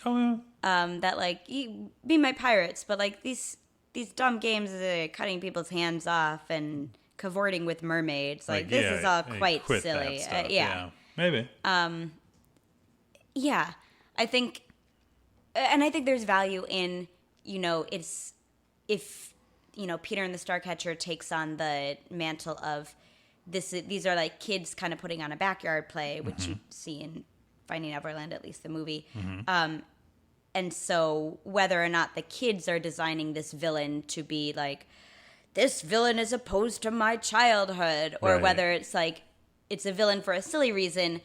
Oh yeah. That you be my pirates, but these dumb games cutting people's hands off and cavorting with mermaids. This is all quite quit silly. That stuff. Yeah. Maybe. Yeah, I think there's value in, it's if, Peter and the Starcatcher takes on the mantle of these are kids kind of putting on a backyard play, which you see in Finding Neverland, at least the movie. And so whether or not the kids are designing this villain to be this villain is opposed to my childhood, or Right. whether it's it's a villain for a silly reason,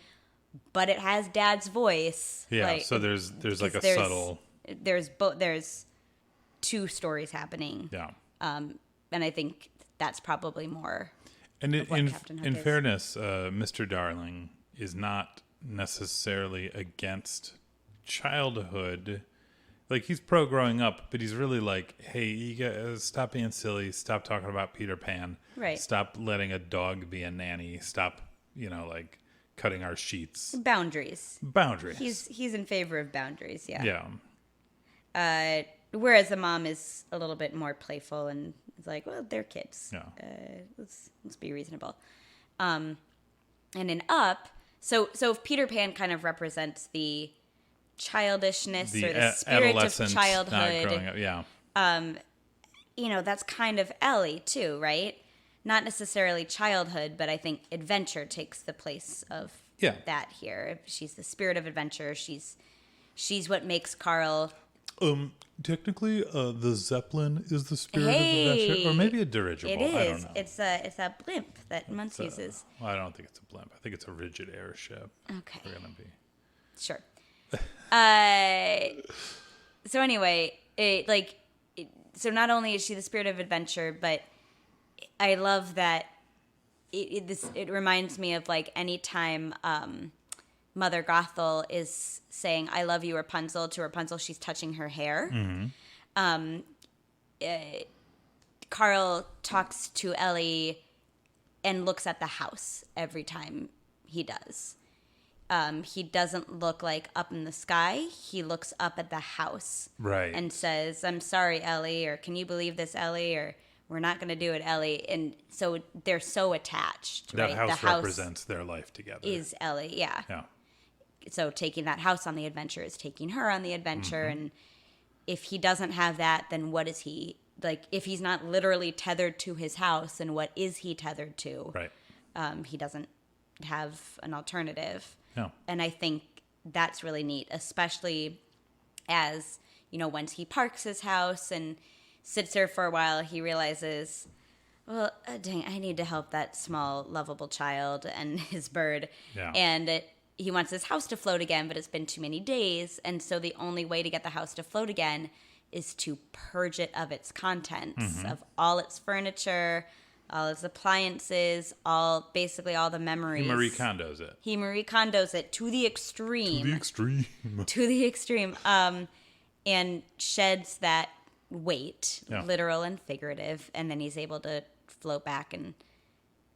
but it has Dad's voice. Yeah. So there's a there's- subtle. There's two stories happening. Yeah. And I think that's probably more. And what Captain Hook in is. fairness, Mr. Darling is not necessarily against childhood. He's pro growing up, but he's really hey, you guys stop being silly. Stop talking about Peter Pan. Right. Stop letting a dog be a nanny. Stop, cutting our sheets. Boundaries. Boundaries. He's in favor of boundaries, yeah. Yeah. Whereas the mom is a little bit more playful and is well, they're kids. Yeah. Let's be reasonable. And in Up, so if Peter Pan kind of represents the childishness or the spirit of adolescent not growing childhood, up. Yeah. that's kind of Ellie too, right? Not necessarily childhood, but I think adventure takes the place of that here. She's the spirit of adventure. She's what makes Carl. Technically, the Zeppelin is the spirit of adventure, or maybe a dirigible. It is. I don't know. It's a blimp that Muntz uses. Well, I don't think it's a blimp. I think it's a rigid airship. Okay. We're gonna be sure. So anyway, so not only is she the spirit of adventure, but I love that it reminds me of like anytime Mother Gothel is saying "I love you, Rapunzel" to Rapunzel, she's touching her hair. Mm-hmm. Carl talks to Ellie and looks at the house every time he does. He doesn't look like up in the sky. He looks up at the house, right, and says, "I'm sorry, Ellie," or "Can you believe this, Ellie?" or "We're not going to do it, Ellie." And so they're so attached. That right? house the house represents their life together. Is Ellie, yeah. Yeah. So taking that house on the adventure is taking her on the adventure. Mm-hmm. And if he doesn't have that, then what is he? Like, if he's not literally tethered to his house, then what is he tethered to? Right. He doesn't have an alternative. No. And I think that's really neat, especially as, once he parks his house and sits there for a while, he realizes, well, dang, I need to help that small, lovable child and his bird. Yeah. And he wants his house to float again, but it's been too many days. And so the only way to get the house to float again is to purge it of its contents, of all its furniture, all its appliances, basically all the memories. He Marie Kondo's it. He Marie Kondo's it to the extreme. To the extreme. To the extreme. And sheds that weight, literal and figurative, and then he's able to float back and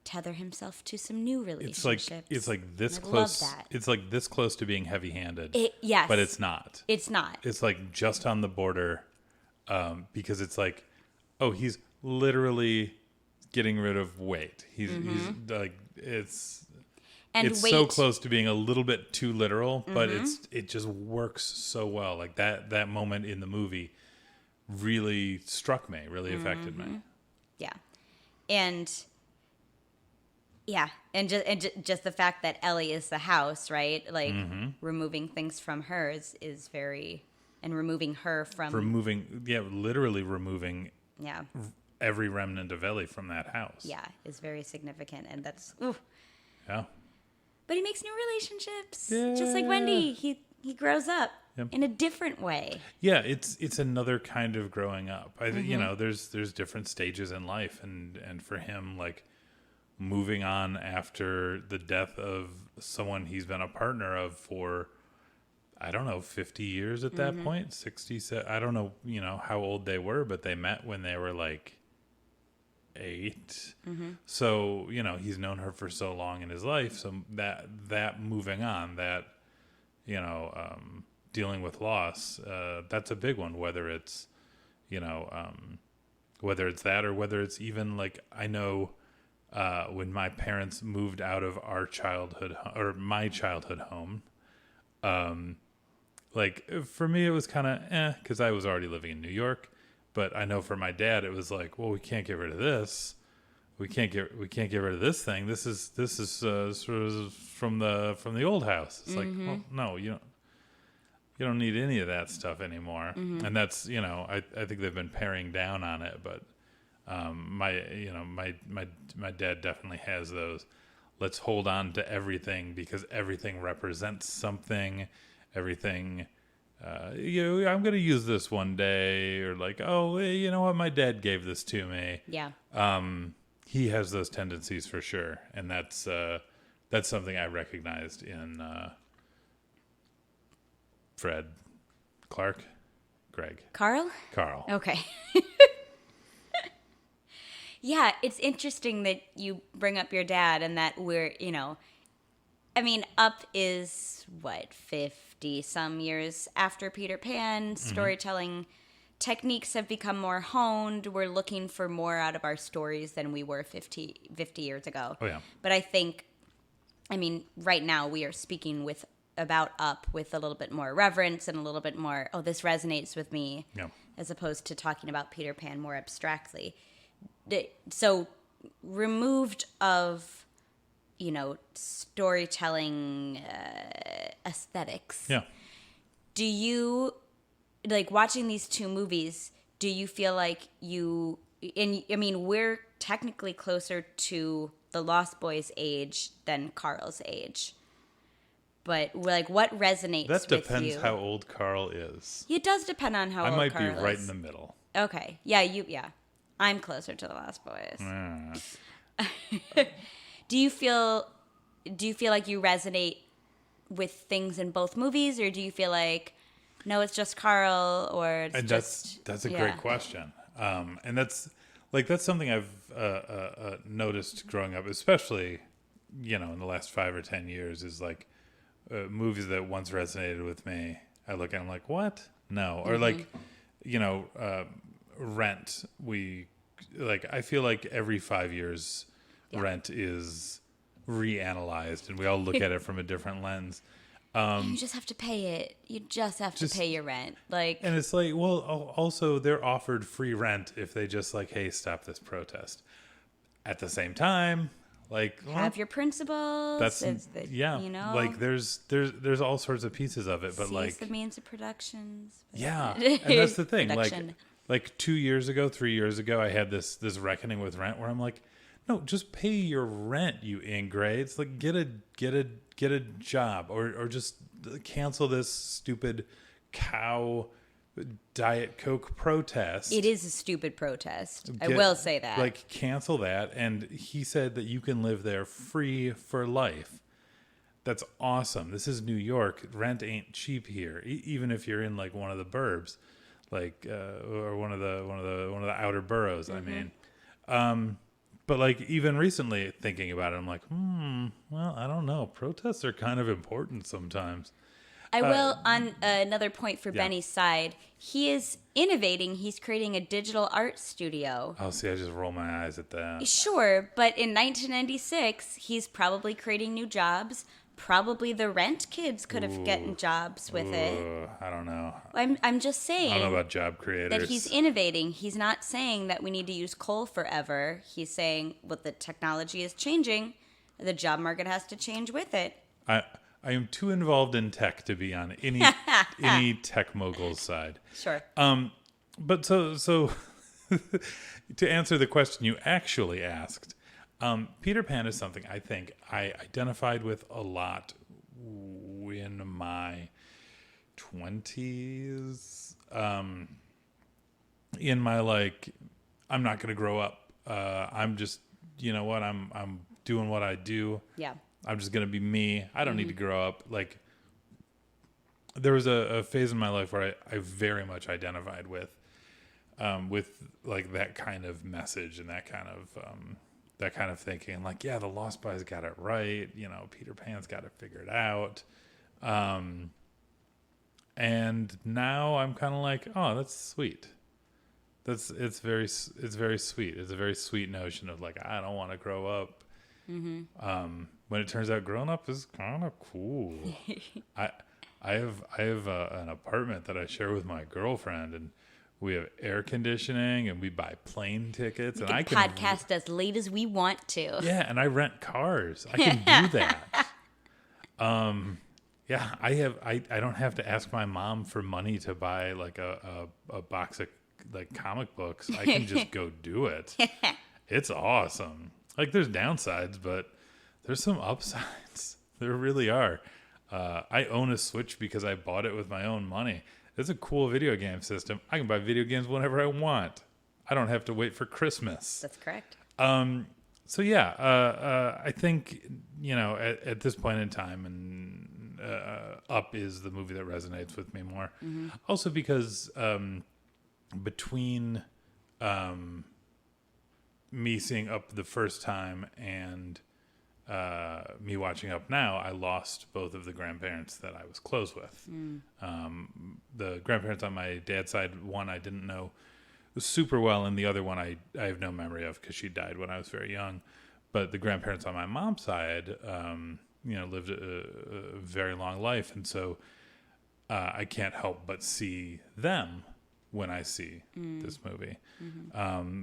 tether himself to some new relationships. It's like this I close. love that. It's like this close to being heavy-handed. Yes. But it's not. It's not. It's like just on the border, because it's like, oh, he's literally getting rid of weight. He's like it's so close to being a little bit too literal, but it just works so well. Like that moment in the movie really struck me, really affected me. Yeah. And just the fact that Ellie is the house, right? Like removing things from her is very, and removing her from literally removing yeah every remnant of Ellie from that house. Yeah, is very significant, and that's ooh. Yeah. But he makes new relationships, just like Wendy. He grows up in a different way. Yeah, it's another kind of growing up. There's different stages in life, and for him, like moving on after the death of someone he's been a partner of for, I don't know, 50 years at that point, 60. I don't know, how old they were, but they met when they were like 8. So, he's known her for so long in his life. So that moving on, that, dealing with loss, that's a big one, whether it's that or whether it's even like, I know, when my parents moved out of our childhood or my childhood home, like for me, it was kind of because I was already living in New York. But I know for my dad, it was like, well, we can't get rid of this. We can't get rid of this thing. This is sort of from the old house. It's like, well, no, you don't need any of that stuff anymore. And that's I think they've been paring down on it, but my dad definitely has those. Let's hold on to everything because everything represents something. Everything. I'm going to use this one day, or like, oh, you know what? My dad gave this to me. Yeah. He has those tendencies for sure. And that's something I recognized in, Fred, Clark, Greg. Carl? Okay. Yeah. It's interesting that you bring up your dad and that we're, Up is what, 50 some years after Peter Pan. Storytelling techniques have become more honed. We're looking for more out of our stories than we were 50 years ago. Oh, yeah. But I think, right now we are speaking with about Up with a little bit more reverence and a little bit more, oh, this resonates with me, Yeah. as opposed to talking about Peter Pan more abstractly. So removed of, storytelling aesthetics. Yeah. Do you, like, watching these two movies, do you feel like we're technically closer to the Lost Boys' age than Carl's age. But, like, what resonates with you? That depends how old Carl is. It does depend on how old Carl is. I might be right in the middle. Okay. Yeah. I'm closer to the Lost Boys. Do you feel like you resonate with things in both movies, or do you feel like, no, it's just Carl, or it's that's a great question. And that's something I've noticed growing up, especially, in the last 5 or 10 years, is like movies that once resonated with me. I look at them like, what? No. Or like, Rent. I feel like every 5 years, Rent is reanalyzed, and we all look at it from a different lens. You just have to pay it. You just have to pay your rent. And it's like, well, also they're offered free rent if they just like, hey, stop this protest. At the same time, have your principles. That's like there's all sorts of pieces of it, but seize the means of productions. Yeah, and that's the thing. Like 2 years ago, 3 years ago, I had this reckoning with rent where I'm like, no, just pay your rent, you ingrates. Like get a job, or just cancel this stupid cow Diet Coke protest. It is a stupid protest. I will say that. Like cancel that. And he said that you can live there free for life. That's awesome. This is New York. Rent ain't cheap here, even if you're in like one of the burbs, or one of the outer boroughs. Mm-hmm. I mean. But like even recently thinking about it, I'm like, well, I don't know. Protests are kind of important sometimes. I will, on another point for Benny's side, he is innovating. He's creating a digital art studio. Oh, see, I just roll my eyes at that. Sure, but in 1996, he's probably creating new jobs. Probably the Rent kids could have gotten jobs with it. I don't know. I'm just saying. I don't know about job creators. That he's innovating. He's not saying that we need to use coal forever. He's saying, well, the technology is changing. The job market has to change with it. I am too involved in tech to be on any tech mogul's side. Sure. But so to answer the question you actually asked, Peter Pan is something I think I identified with a lot in my 20s. In my I'm not going to grow up. I'm just, I'm doing what I do. Yeah. I'm just going to be me. I don't need to grow up. Like, there was a phase in my life where I very much identified with like that kind of message and that kind of thinking. Like, yeah, the Lost Boys got it right. Peter Pan's got it figured out. And now I'm kind of like, oh, that's sweet. It's very sweet. It's a very sweet notion of like, I don't want to grow up. Mm-hmm. When it turns out growing up is kind of cool. I have an apartment that I share with my girlfriend, and we have air conditioning, and we buy plane tickets, and I can podcast as late as we want to. Yeah, and I rent cars. I can do that. Yeah, I don't have to ask my mom for money to buy like a box of like comic books. I can just go do it. It's awesome. Like, there's downsides, but there's some upsides. There really are. I own a Switch because I bought it with my own money. It's a cool video game system. I can buy video games whenever I want. I don't have to wait for Christmas. That's correct. So yeah, I think, at this point in time, and Up is the movie that resonates with me more. Mm-hmm. Also because between me seeing Up the first time and me watching Up now, I lost both of the grandparents that I was close with. The grandparents on my dad's side, one I didn't know super well, and the other one I have no memory of because she died when I was very young. But the grandparents on my mom's side, lived a very long life, and so I can't help but see them when I see this movie.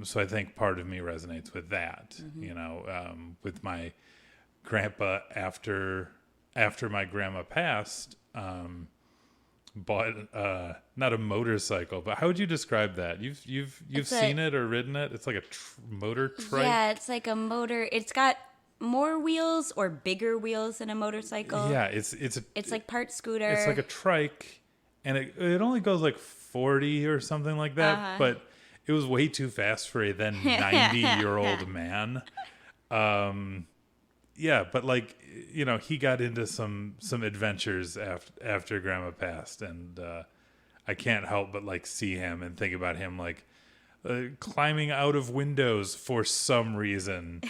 So I think part of me resonates with that, with my grandpa after my grandma passed, bought not a motorcycle, but how would you describe that? You've seen it or ridden it? It's like a motor trike. Yeah, it's like a motor. It's got more wheels or bigger wheels than a motorcycle. Yeah, it's like part scooter. It's like a trike, and it only goes like 40 or something like that, but it was way too fast for a then 90-year-old man. Yeah, but like, he got into some adventures after grandma passed, and I can't help but like see him and think about him like climbing out of windows for some reason,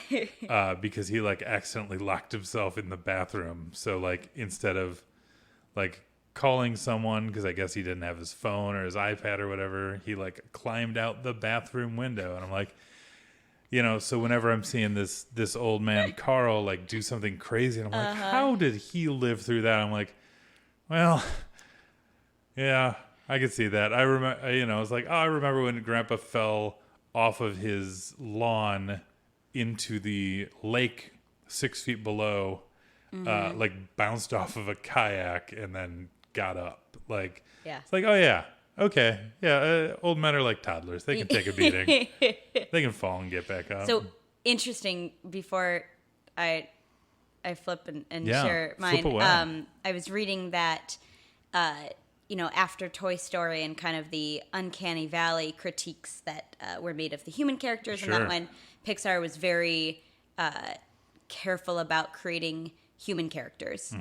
because he like accidentally locked himself in the bathroom. So like, instead of like calling someone, because I guess he didn't have his phone or his iPad or whatever, he like climbed out the bathroom window. And I'm like, so whenever I'm seeing this old man Carl like do something crazy, and I'm like, how did he live through that? I'm like, well, yeah, I could see that. I remember, I was like, I remember when Grandpa fell off of his lawn into the lake 6 feet below, like bounced off of a kayak and then got up. Like, yeah, it's like, oh yeah, okay, yeah. Old men are like toddlers; they can take a beating. They can fall and get back up. So interesting. Before I flip and share mine, flip away. I was reading that. After Toy Story and kind of the Uncanny Valley critiques that were made of the human characters, Sure. and that when Pixar was very careful about creating human characters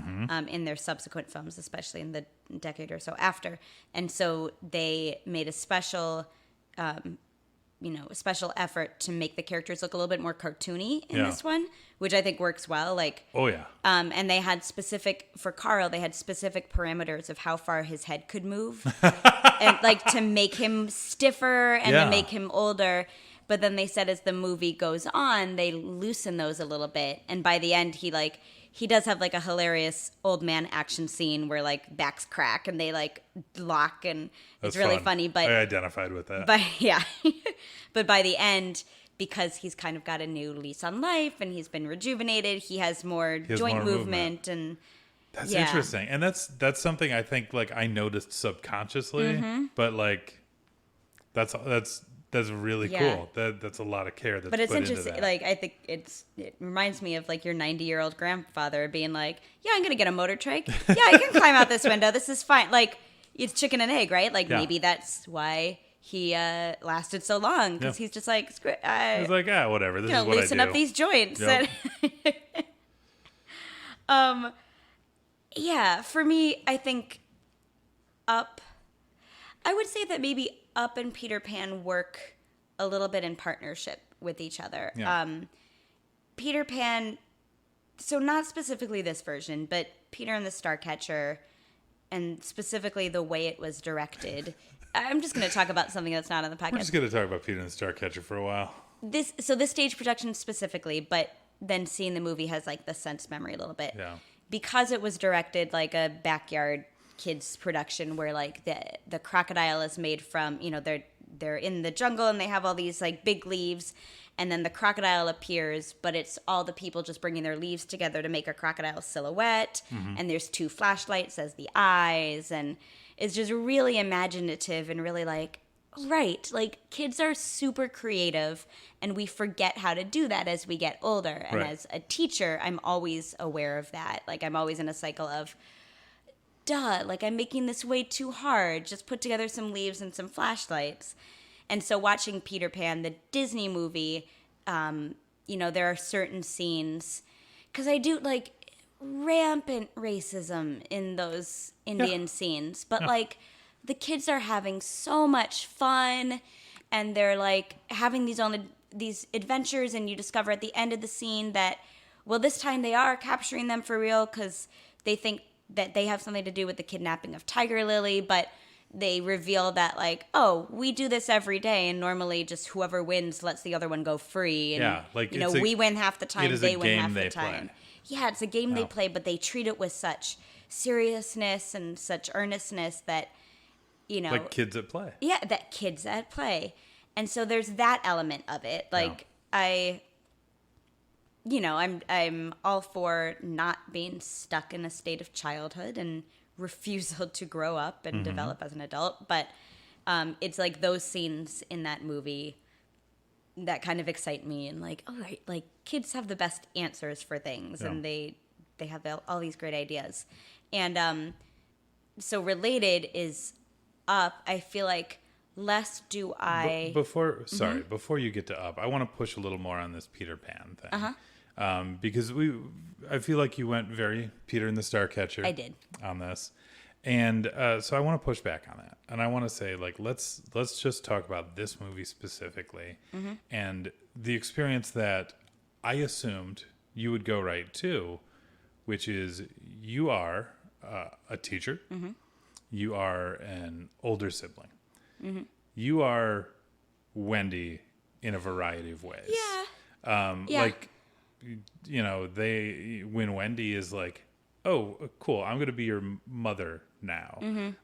in their subsequent films, especially in the decade or so after. And so they made a special effort to make the characters look a little bit more cartoony in this one, which I think works well. Like, oh yeah. And they had for Carl, they had specific parameters of how far his head could move, and like to make him stiffer and to make him older. But then they said as the movie goes on, they loosen those a little bit, and by the end, he does have like a hilarious old man action scene where like backs crack and they like lock, and That's it's really fun. funny. But I identified with that. But yeah, but by the end, because he's kind of got a new lease on life and he's been rejuvenated, he has more joint movement, and that's interesting. And that's something I think like I noticed subconsciously, but like that's really cool. That's a lot of care that's but it's put interesting. into that. Like, I think it reminds me of like your 90-year-old grandfather being like, yeah, I'm gonna get a motor trike. Yeah, I can climb out this window. This is fine. Like, it's chicken and egg, right? Like, maybe that's why he lasted so long, because he's just like, screw. He's like, whatever. This is what loosen I do. up these joints. Yep. Yeah, for me, I think Up. I would say that maybe Up and Peter Pan work a little bit in partnership with each other. Yeah. Peter Pan, so not specifically this version, but Peter and the Starcatcher, and specifically the way it was directed. I'm just going to talk about something that's not on the podcast. We're just going to talk about Peter and the Starcatcher for a while. This stage production specifically, but then seeing the movie has like the sense memory a little bit. Yeah. Because it was directed like a backyard kids production where like the crocodile is made from, they're in the jungle and they have all these like big leaves, and then the crocodile appears, but it's all the people just bringing their leaves together to make a crocodile silhouette. And there's 2 flashlights as the eyes, and it's just really imaginative and really like, right, like kids are super creative and we forget how to do that as we get older. And Right. as a teacher, I'm always aware of that. Like, I'm always in a cycle of, like I'm making this way too hard. Just put together some leaves and some flashlights. And so watching Peter Pan, the Disney movie, there are certain scenes, because I do like rampant racism in those Indian scenes, but like the kids are having so much fun, and they're like having these adventures, and you discover at the end of the scene that, well, this time they are capturing them for real because they think that they have something to do with the kidnapping of Tiger Lily, but they reveal that like, oh, we do this every day, and normally just whoever wins lets the other one go free. And, Yeah, like we win half the time, they win half the play. time. Yeah, it's a game they Wow. play, but they treat it with such seriousness and such earnestness that, Like kids at play. yeah, that kids at play. And so there's that element of it. Like I'm all for not being stuck in a state of childhood and refusal to grow up and develop as an adult. But it's like those scenes in that movie that kind of excite me, and like, oh, right, like kids have the best answers for things, and they have all these great ideas. And so Related is up. I feel like less do I. Before you get to Up, I want to push a little more on this Peter Pan thing. Because I feel like you went very Peter and the Starcatcher. I did on this, and so I want to push back on that, and I want to say like let's just talk about this movie specifically, and the experience that I assumed you would go right to, which is you are a teacher, you are an older sibling, you are Wendy in a variety of ways. Like, when Wendy is like, oh, cool, I'm going to be your mother now.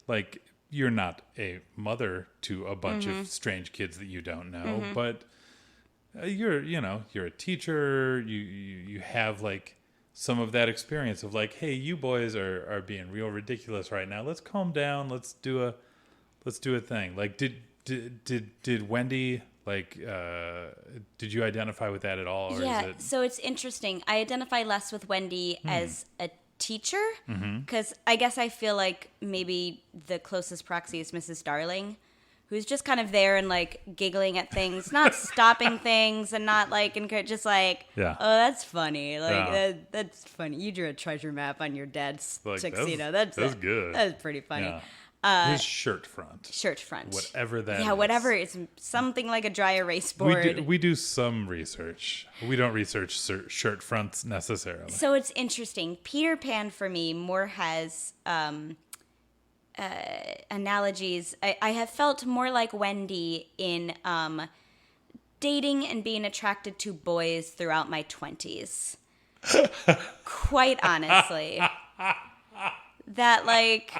Like, you're not a mother to a bunch of strange kids that you don't know, but you're a teacher. You have like some of that experience of like, hey, you boys are being real ridiculous right now. Let's calm down. Let's do a thing. Like, did Wendy, like, did you identify with that at all? Or yeah, is it... so it's interesting. I identify less with Wendy as a teacher, because I guess I feel like maybe the closest proxy is Mrs. Darling, who's just kind of there and like giggling at things, not stopping things, and not like just like, oh, that's funny, like that's funny. You drew a treasure map on your dad's like, tuxedo. That's good. That's pretty funny. Yeah. His shirt front, whatever that is. Yeah, whatever. It's something like a dry erase board. We do some research. We don't research shirt fronts necessarily. So it's interesting. Peter Pan for me more has analogies. I have felt more like Wendy in dating and being attracted to boys throughout my 20s. Quite honestly. That like...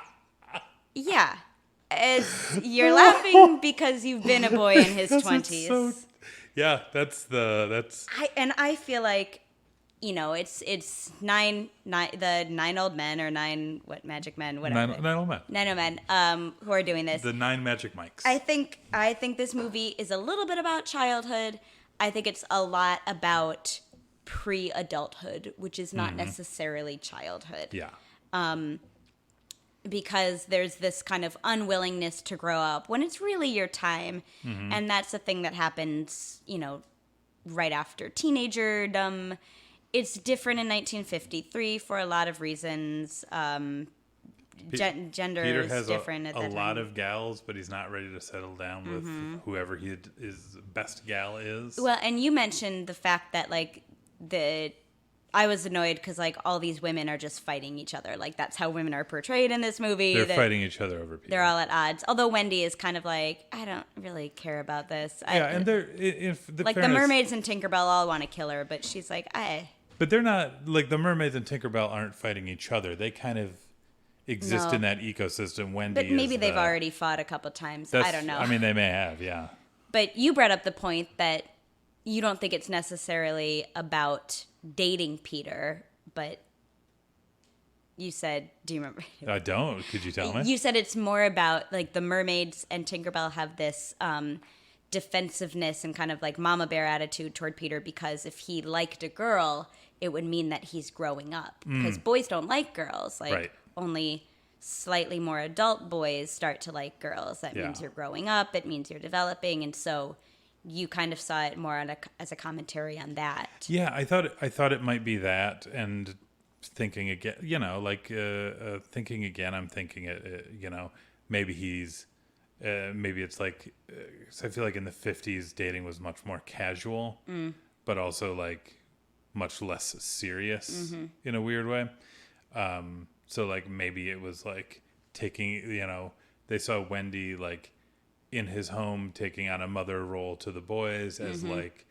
Yeah. You're laughing because you've been a boy in his 20s. I feel like, it's nine old men or nine magic men, whatever. Nine old men. 9 old men who are doing this. The 9 magic mics. I think this movie is a little bit about childhood. I think it's a lot about pre-adulthood, which is not necessarily childhood. Yeah. Because there's this kind of unwillingness to grow up when it's really your time. And that's a thing that happens, right after teenagerdom. It's different in 1953 for a lot of reasons. Gender Peter is has different at that time. a lot of gals, but he's not ready to settle down with whoever his best gal is. Well, and you mentioned the fact that, like, I was annoyed because, like, all these women are just fighting each other. Like, that's how women are portrayed in this movie. They're fighting each other over Peter. They're all at odds. Although Wendy is kind of like, I don't really care about this. And they're... the mermaids and Tinkerbell all want to kill her, but she's like, But they're not... Like, the mermaids and Tinkerbell aren't fighting each other. They kind of exist in that ecosystem. Wendy But maybe they've already fought a couple times. I don't know. I mean, they may have, yeah. But you brought up the point that you don't think it's necessarily about dating Peter, but you said, do you remember? I don't. Could you tell me? You said it's more about, like, the mermaids and Tinkerbell have this defensiveness and kind of like mama bear attitude toward Peter, because if he liked a girl, it would mean that he's growing up. Because boys don't like girls. Like, only slightly more adult boys start to like girls. That means you're growing up. It means you're developing. And so you kind of saw it more as a commentary on that. Yeah, I thought it might be that, and thinking again, thinking again, I'm thinking maybe he's, maybe it's like, I feel like in the 50s dating was much more casual, but also like much less serious in a weird way. So like maybe it was like taking, they saw Wendy like in his home taking on a mother role to the boys as like,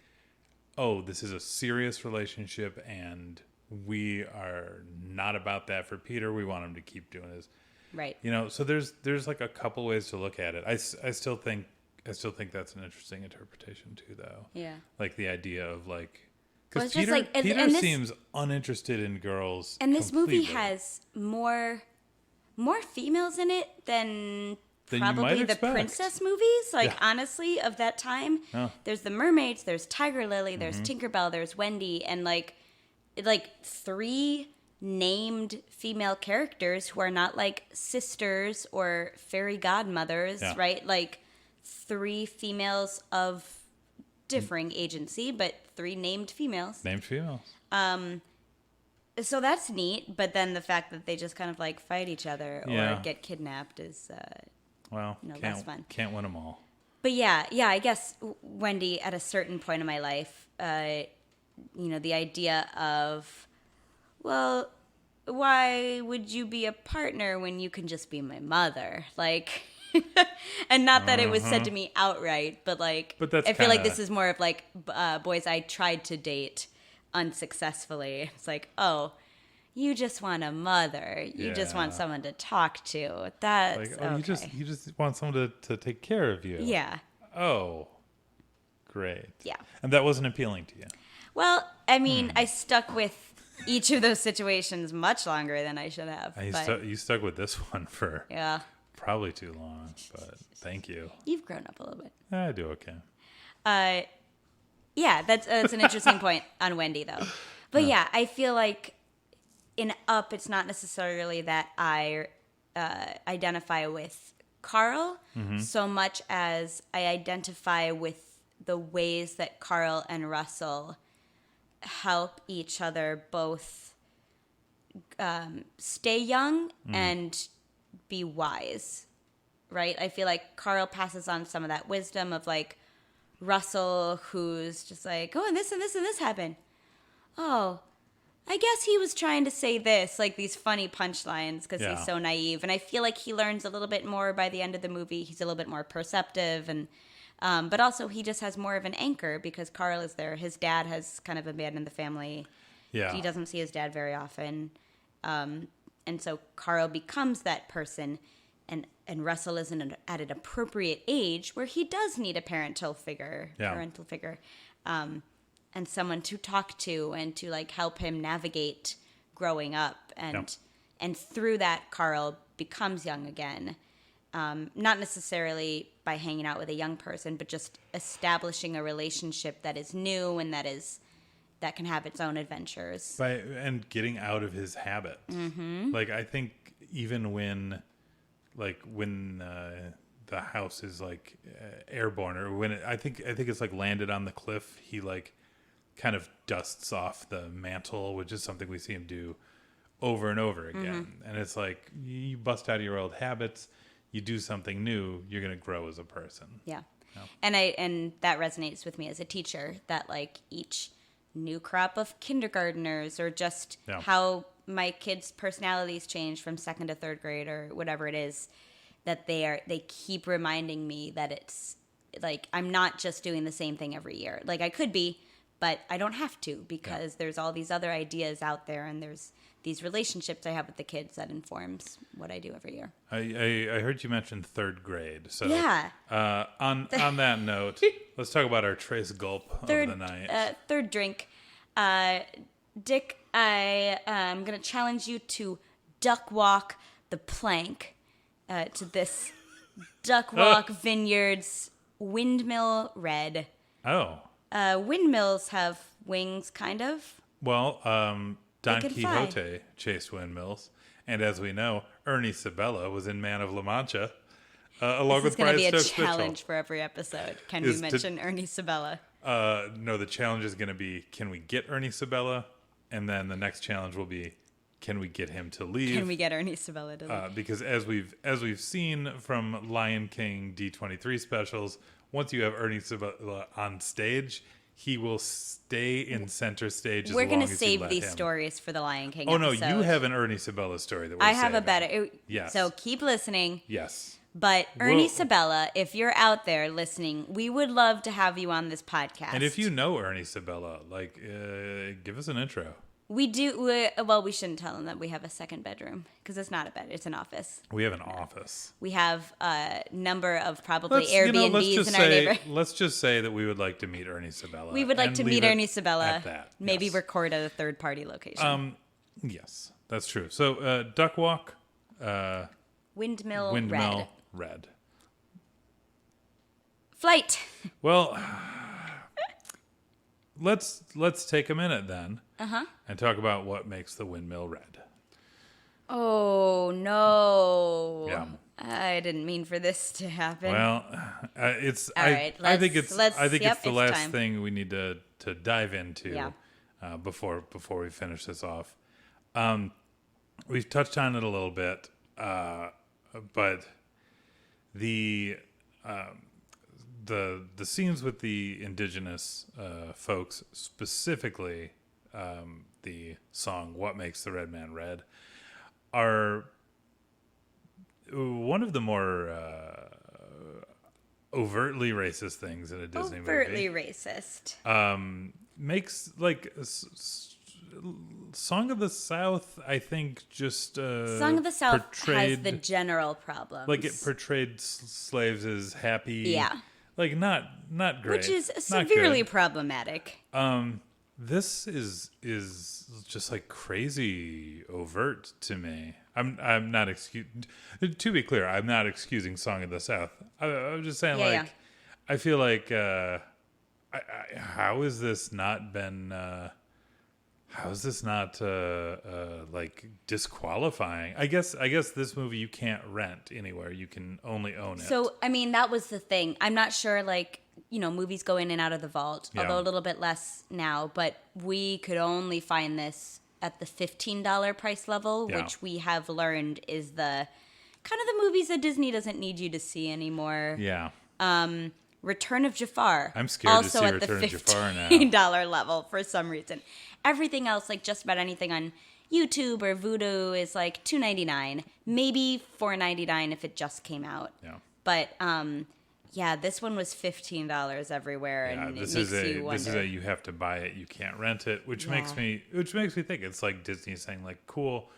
oh, this is a serious relationship, and we are not about that for Peter. We want him to keep doing his, Right. So there's like a couple ways to look at it. I still think that's an interesting interpretation too, though. Yeah. Like the idea of like, Well, because it's just Peter, like- and Peter this- seems uninterested in girls. And this movie completely. has more females in it than Than you might probably the expect. princess movies. Like, Yeah. honestly, of that time. Oh. There's the mermaids, there's Tiger Lily, there's Tinkerbell, there's Wendy, and like 3 named female characters who are not like sisters or fairy godmothers, Yeah. right? Like 3 females of differing agency, but 3 named females. Named females. So that's neat, but then the fact that they just kind of like fight each other Yeah. or get kidnapped is, Well, No, can't, that's fun. Can't win them all. but yeah, I guess Wendy at a certain point in my life, the idea of, well, why would you be a partner when you can just be my mother? Like, and not that it was said to me outright, but like, But that's I feel like kinda- this is more of like boys I tried to date unsuccessfully. It's like, oh, you just want a mother. You just want Yeah. someone to talk to. That's Like, okay. you just want someone to take care of you. Yeah. Oh, great. Yeah. And that wasn't appealing to you. Well, I mean, I stuck with each of those situations much longer than I should have. And But you stuck with this one for yeah, probably too long, but thank you. you've grown up a little bit. I do okay. Yeah, that's an interesting point on Wendy, though. But yeah, I feel like in Up, it's not necessarily that I identify with Carl so much as I identify with the ways that Carl and Russell help each other both stay young and be wise, right? I feel like Carl passes on some of that wisdom of like Russell, who's just like, oh, and this and this and this happened. Oh, I guess he was trying to say this, like these funny punchlines because Yeah. he's so naive. And I feel like he learns a little bit more by the end of the movie. He's a little bit more perceptive, and but also he just has more of an anchor because Carl is there. His dad has kind of abandoned the family. Yeah. He doesn't see his dad very often. And so Carl becomes that person, and Russell is at an appropriate age where he does need a parental figure, and someone to talk to and to like help him navigate growing up. And through that, Carl becomes young again. Not necessarily by hanging out with a young person, but just establishing a relationship that is new and that can have its own adventures. And getting out of his habit. Like I think even when the house is like airborne, or when I think it's like landed on the cliff, he like kind of dusts off the mantle, which is something we see him do over and over again. And it's like you bust out of your old habits, you do something new, you're going to grow as a person. Yeah. And that resonates with me as a teacher, that like each new crop of kindergartners, or just how my kids' personalities change from 2nd to 3rd grade or whatever it is, that they keep reminding me that it's like I'm not just doing the same thing every year. Like I could be, but I don't have to, because there's all these other ideas out there, and there's these relationships I have with the kids that informs what I do every year. I heard you mention 3rd grade. So Yeah. On that note, let's talk about our Trace Gulp of the night. Third drink. Dick, I am going to challenge you to duck walk the plank to this Duck Walk Vineyards Windmill Red. Oh. Windmills have wings, kind of. Well, Don can fly. Quixote chased windmills. And as we know, Ernie Sabella was in Man of La Mancha, along This is with going to Brian be a Stokes Mitchell. challenge for every episode. Can Is we to- mention Ernie Sabella? No, the challenge is going to be, can we get Ernie Sabella? And then the next challenge will be, can we get him to leave? Can we get Ernie Sabella to leave? Because as we've seen from Lion King D23 specials, once you have Ernie Sabella on stage, he will stay in center stage as We're long going as to you save let these him. stories for the Lion King Oh, no, episode. you have an Ernie Sabella story that we're I have a saving. better. Yes. So keep listening. Yes. But Ernie Whoa. Sabella, if you're out there listening, we would love to have you on this podcast. And if you know Ernie Sabella, like, give us an intro. We shouldn't tell them that we have a second bedroom because it's not a bed; it's an office. We have an office. We have a number of probably Airbnbs in our neighborhood. Let's just say that we would like to meet Ernie Sabella. We would like to meet Ernie Sabella. At that, maybe yes. record at a third-party location. Yes, that's true. So, Duck Walk, Windmill Red. Flight. Well, let's take a minute then, and talk about what makes the windmill red. Oh no! Yeah. I didn't mean for this to happen. Well, it's. Right, I think it's it's the last time. thing we need to dive into. Yeah. Before we finish this off. We've touched on it a little bit, but the scenes with the indigenous folks, specifically the song "What Makes the Red Man Red," are one of the more overtly racist things in a Disney movie. Overtly racist. Makes like Song of the South, I think, just Song of the South has the general problems. Like it portrayed slaves as happy. Yeah. Like not great. Which is not severely good. problematic. This is just like crazy overt to me. I'm not to be clear, I'm not excusing Song of the South. I'm just saying I feel like how is this not been how is this not like disqualifying? I guess this movie you can't rent anywhere. You can only own it. So, I mean, that was the thing. I'm not sure, movies go in and out of the vault, although a little bit less now, but we could only find this at the $15 price level, which we have learned is the kind of the movies that Disney doesn't need you to see anymore. Yeah. Return of Jafar. I'm scared also to see at Return the of Jafar now. $15 level for some reason. Everything else, like just about anything on YouTube or Vudu, is like $2.99, maybe $4.99 if it just came out. Yeah. But this one was $15 everywhere, and this it makes is you wonder. This is you have to buy it, you can't rent it, which makes me think it's like Disney saying like, cool,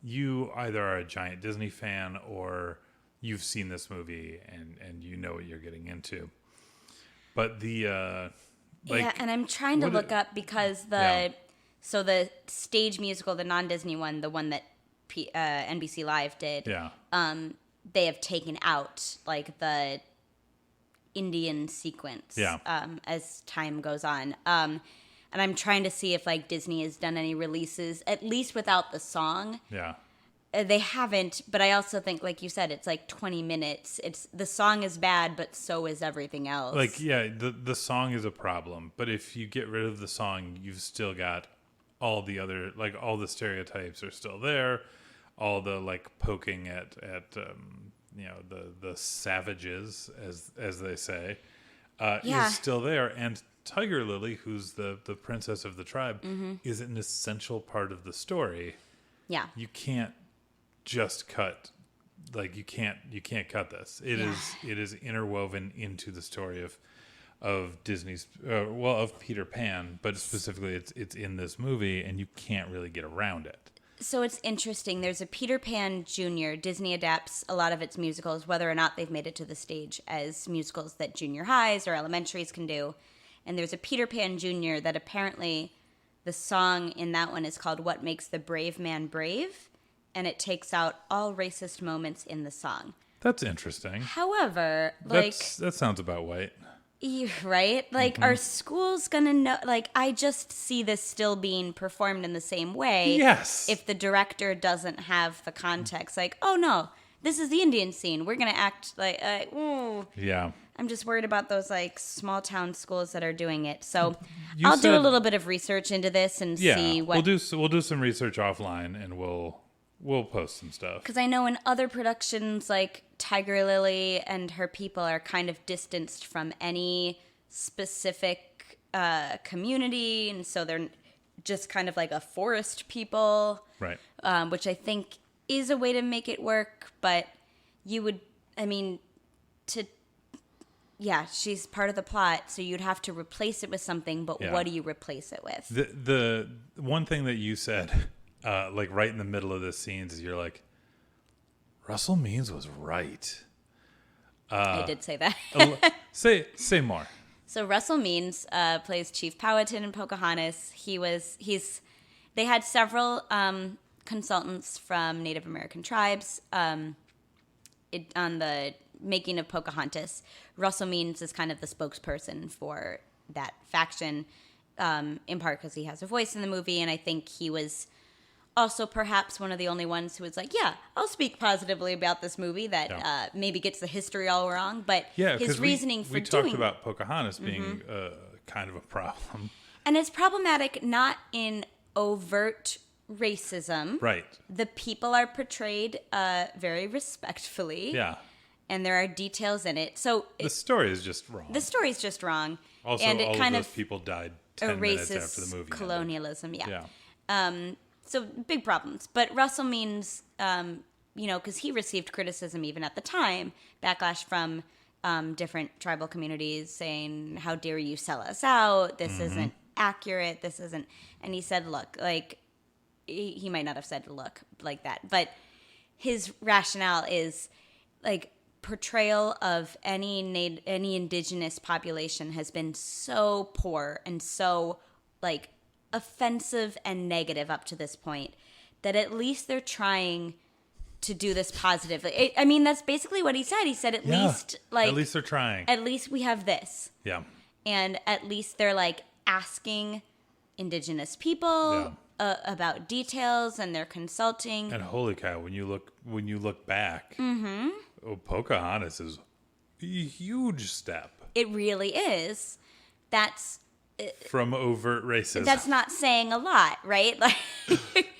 you either are a giant Disney fan or you've seen this movie and you know what you're getting into. But the and I'm trying to look up because the stage musical, the non-Disney one, the one that NBC Live did, they have taken out like the Indian sequence as time goes on. And I'm trying to see if like Disney has done any releases, at least without the song. Yeah. They haven't, but I also think, like you said, it's like 20 minutes. The song is bad, but so is everything else. Like, yeah, the song is a problem, but if you get rid of the song, you've still got all the other, like all the stereotypes are still there, all the like poking at the savages as they say, is still there, and Tiger Lily, who's the princess of the tribe, is an essential part of the story. Yeah, you can't just cut, like you can't cut this. It is interwoven into the story of Disney's of Peter Pan, but specifically it's in this movie, and you can't really get around it. So it's interesting. There's a Peter Pan Jr. Disney adapts a lot of its musicals, whether or not they've made it to the stage, as musicals that junior highs or elementaries can do. And there's a Peter Pan Jr. that apparently the song in that one is called "What Makes the Brave Man Brave," and it takes out all racist moments in the song. That's interesting. However, that sounds about white. Right? Like, are schools gonna know? Like, I just see this still being performed in the same way. Yes. If the director doesn't have the context, like, oh no, this is the Indian scene. We're gonna act like, ooh. Yeah. I'm just worried about those like small town schools that are doing it. So I'll do a little bit of research into this and see what. We'll do some research offline, and we'll post some stuff. Because I know in other productions, like Tiger Lily and her people are kind of distanced from any specific community, and so they're just kind of like a forest people, right? Which I think is a way to make it work. But you would, I mean, yeah, she's part of the plot, so you'd have to replace it with something, but Yeah. what do you replace it with? The one thing that you said, like right in the middle of the scenes, is you're like, Russell Means was right. I did say that. Say more. So Russell Means plays Chief Powhatan in Pocahontas. They had several consultants from Native American tribes on the making of Pocahontas. Russell Means is kind of the spokesperson for that faction, in part because he has a voice in the movie, and I think he was also perhaps one of the only ones who was like, yeah, I'll speak positively about this movie that maybe gets the history all wrong, but his reasoning for we doing... talked about Pocahontas being kind of a problem. And it's problematic not in overt racism. Right. The people are portrayed very respectfully. Yeah. And there are details in it. So The story is just wrong. the story's just wrong. Also, and it all kind of those people died 10 minutes after the movie ended. Colonialism, yeah. Yeah. So big problems. But Russell Means, because he received criticism even at the time, backlash from different tribal communities saying, how dare you sell us out? This isn't accurate. This isn't. And he said, look, like, he might not have said look like that, but his rationale is like portrayal of any indigenous population has been so poor and so like offensive and negative up to this point that at least they're trying to do this positively. I mean, that's basically what he said. He said at least they're trying. At least we have this. Yeah. And at least they're like asking indigenous people about details, and they're consulting. And holy cow, when you look back, Pocahontas is a huge step. It really is. That's from overt racism. That's not saying a lot, right? Like,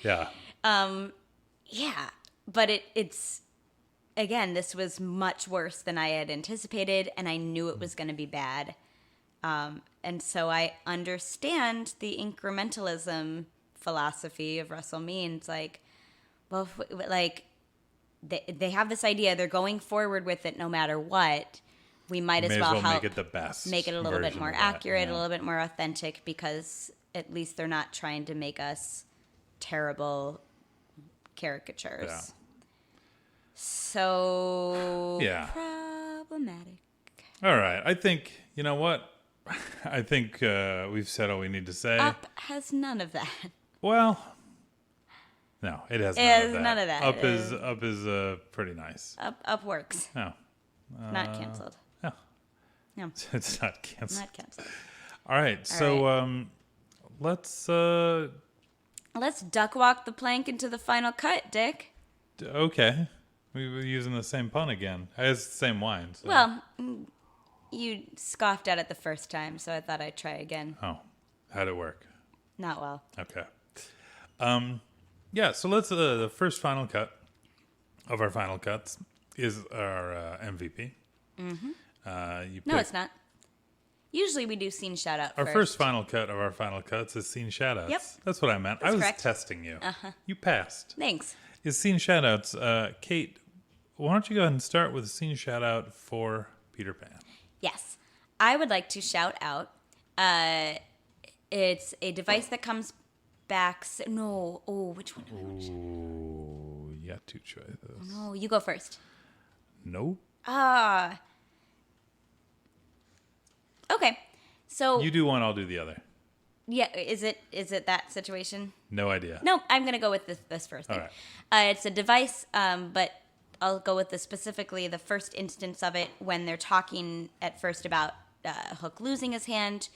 yeah. Yeah, but it's again, this was much worse than I had anticipated, and I knew it was going to be bad. And so I understand the incrementalism philosophy of Russell Means. Like, well, like they have this idea, they're going forward with it no matter what. We might as well help make it the best, make it a little bit more accurate, a little bit more authentic, because at least they're not trying to make us terrible caricatures. Yeah. So problematic. All right, I think, you know what? I think we've said all we need to say. Up has none of that. Well, no, it has none of that. Up is pretty nice. Up works. No. Not canceled. No. It's not canceled. Not canceled. All right. So let's duck walk the plank into the final cut, Dick. Okay. We were using the same pun again. It's the same wine. So. Well, you scoffed at it the first time, so I thought I'd try again. Oh. How'd it work? Not well. Okay. Yeah, so let's the first final cut of our final cuts is our MVP. Mm-hmm. No, it's not. Usually we do scene shout out Our first final cut of our final cuts is scene shout outs. Yep. That's what I meant. I was correct. testing you. Uh-huh. You passed. Thanks. Is scene shout outs. Kate, why don't you go ahead and start with a scene shout out for Peter Pan? Yes. I would like to shout out. It's a device that comes back. Which one? Ooh, you got two choices. No, you go first. Nope. Okay, so you do one, I'll do the other. Yeah, is it that situation? No idea. No, I'm gonna go with this first thing. All right. It's a device, but I'll go with specifically the first instance of it when they're talking at first about Hook losing his hand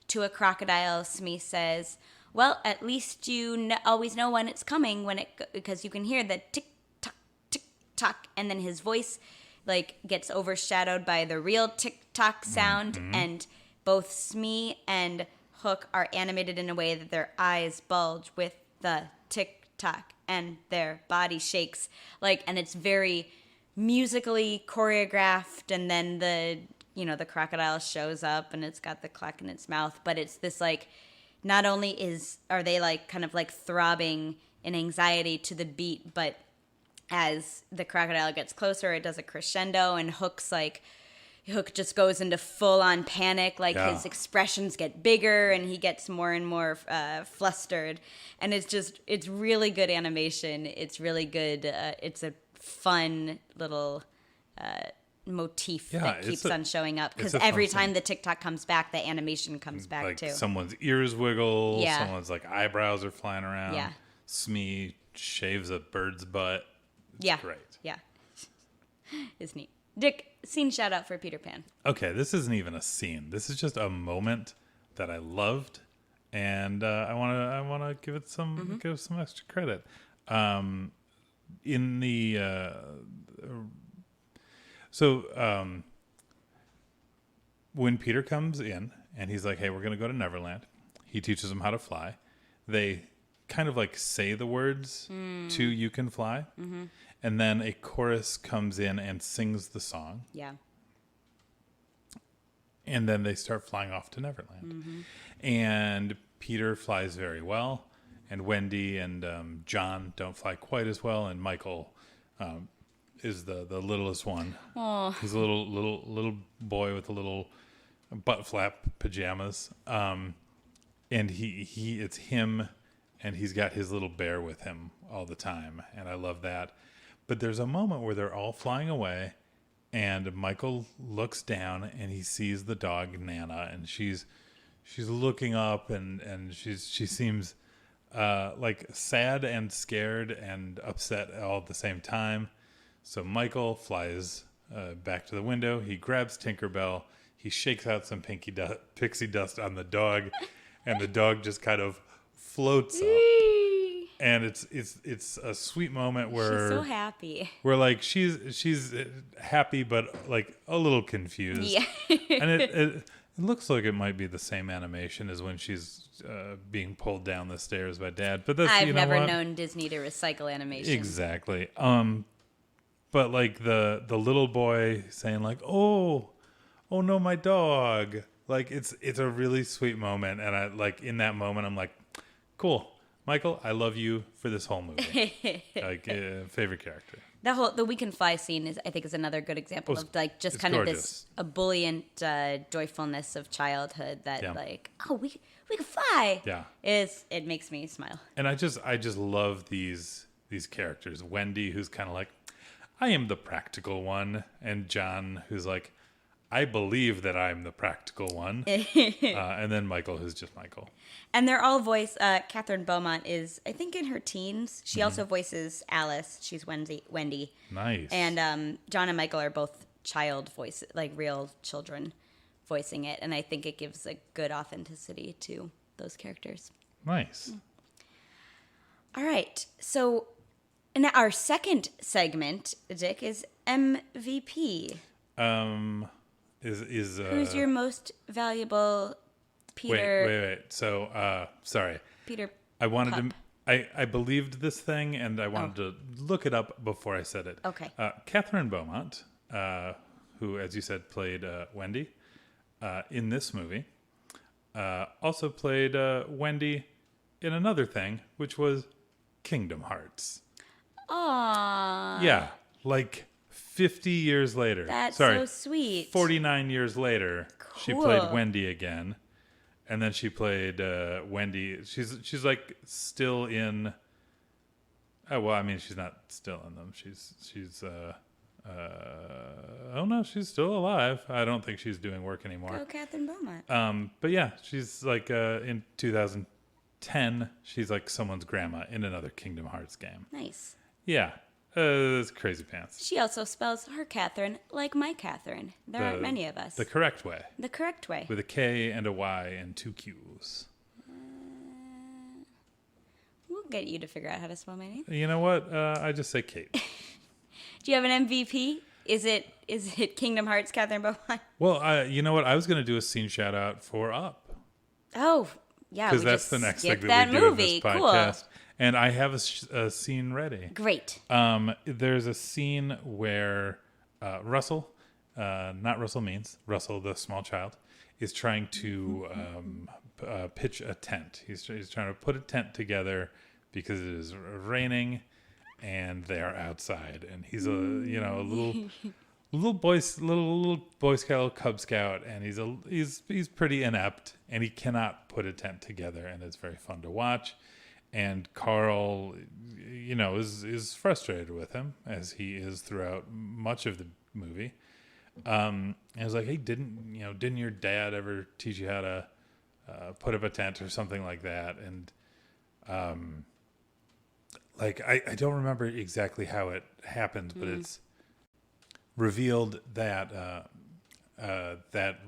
to a crocodile. Smee says, "Well, at least you always know when it's coming because you can hear the tick tock, tick tock," and then his voice gets overshadowed by the real tick-tock sound, and both Smee and Hook are animated in a way that their eyes bulge with the tick-tock, and their body shakes, and it's very musically choreographed, and then the crocodile shows up, and it's got the cluck in its mouth, but it's this, not only are they, kind of throbbing in anxiety to the beat, but as the crocodile gets closer, it does a crescendo, and Hook's Hook just goes into full-on panic. Like Yeah. his expressions get bigger, and he gets more and more flustered. And it's really good animation. It's really good. It's a fun little motif that keeps on showing up, because every time the TikTok comes back, the animation comes back like too. Someone's ears wiggle. Yeah. Someone's like eyebrows are flying around. Yeah. Smee shaves a bird's butt. It's great. Yeah. It's neat. Dick, scene shout out for Peter Pan. Okay, this isn't even a scene. This is just a moment that I loved, and I want to give it some extra credit. In the when Peter comes in and he's like, "Hey, we're gonna go to Neverland," he teaches them how to fly. They kind of like say the words to "You Can Fly," and then a chorus comes in and sings the song. Yeah. And then they start flying off to Neverland. And Peter flies very well, and Wendy and John don't fly quite as well, and Michael is the littlest one. Oh. He's a little boy with a little butt flap pajamas. And it's him, and he's got his little bear with him all the time, and I love that. But there's a moment where they're all flying away, and Michael looks down and he sees the dog Nana, and she's looking up, and she seems like sad and scared and upset all at the same time. So Michael flies back to the window. He grabs Tinkerbell. He shakes out some pixie dust on the dog, and the dog just kind of floats up. And it's a sweet moment where she's so happy. Where like she's happy but like a little confused. Yeah. And it looks like it might be the same animation as when she's being pulled down the stairs by Dad. But that's I've never known Disney to recycle animation. Exactly. But like the little boy saying like, oh no, my dog. Like it's a really sweet moment, and I like in that moment I'm like, cool. Michael, I love you for this whole movie. Like, favorite character. The We Can Fly scene I think is another good example of like just kind gorgeous. of this ebullient joyfulness of childhood that like, oh, we can fly. Yeah. It makes me smile. And I just love these characters. Wendy, who's kind of like, I am the practical one, and John, who's like, I believe that I'm the practical one. And then Michael, who's just Michael. And they're all voiced. Catherine Beaumont is, I think, in her teens. She also voices Alice. She's Wendy. Nice. And John and Michael are both child voice, like real children voicing it. And I think it gives a good authenticity to those characters. Nice. All right. So now our second segment, Dick, is MVP. Who's your most valuable Peter? Wait. So, sorry. Peter. I wanted to. I believed this thing, and I wanted to look it up before I said it. Okay. Catherine Beaumont, who, as you said, played Wendy in this movie, also played Wendy in another thing, which was Kingdom Hearts. Aww. Yeah, like 50 years later. That's so sweet. 49 years later, Cool. she played Wendy again. And then she played Wendy. She's like still in. Oh well, I mean she's not still in them. She's oh no, she's still alive. I don't think she's doing work anymore. Go Catherine Beaumont. But yeah, she's like in 2010. She's like someone's grandma in another Kingdom Hearts game. Nice. Yeah, it's crazy pants. She also spells her Catherine like my Catherine. There aren't many of us. The correct way. The correct way. With a K and a Y and 2 Q's. We'll get you to figure out how to spell my name. You know what? I just say Kate. Do you have an MVP? Is it Kingdom Hearts Catherine Beaumont? Well, you know what? I was going to do a scene shout out for Up. Oh, yeah. Because that's the next thing that we do in this podcast. Cool. And I have a scene ready. Great. There's a scene where Russell, not Russell Means, Russell the small child, is trying to pitch a tent. He's trying to put a tent together because it is raining and they are outside. And he's a little little Boy Scout, little Cub Scout, and he's pretty inept, and he cannot put a tent together, and it's very fun to watch. And Carl, is frustrated with him, as he is throughout much of the movie. And I was like, hey, didn't your dad ever teach you how to put up a tent or something like that? And I don't remember exactly how it happened, but it's revealed that that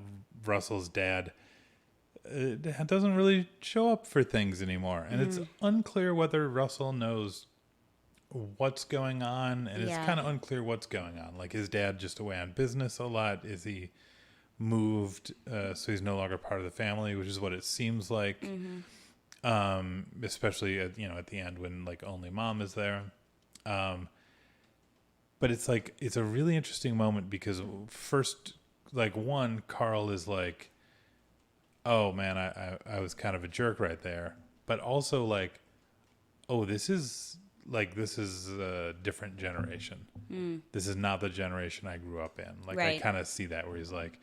Russell's dad doesn't really show up for things anymore, and it's unclear whether Russell knows what's going on, and it's kind of unclear what's going on. Like, is dad just away on business a lot? Is he moved so he's no longer part of the family, which is what it seems like. Especially at the end when like only mom is there. But it's a really interesting moment because first, Carl is like, oh man, I was kind of a jerk right there. But also this is a different generation. This is not the generation I grew up in. I kind of see that where he's like,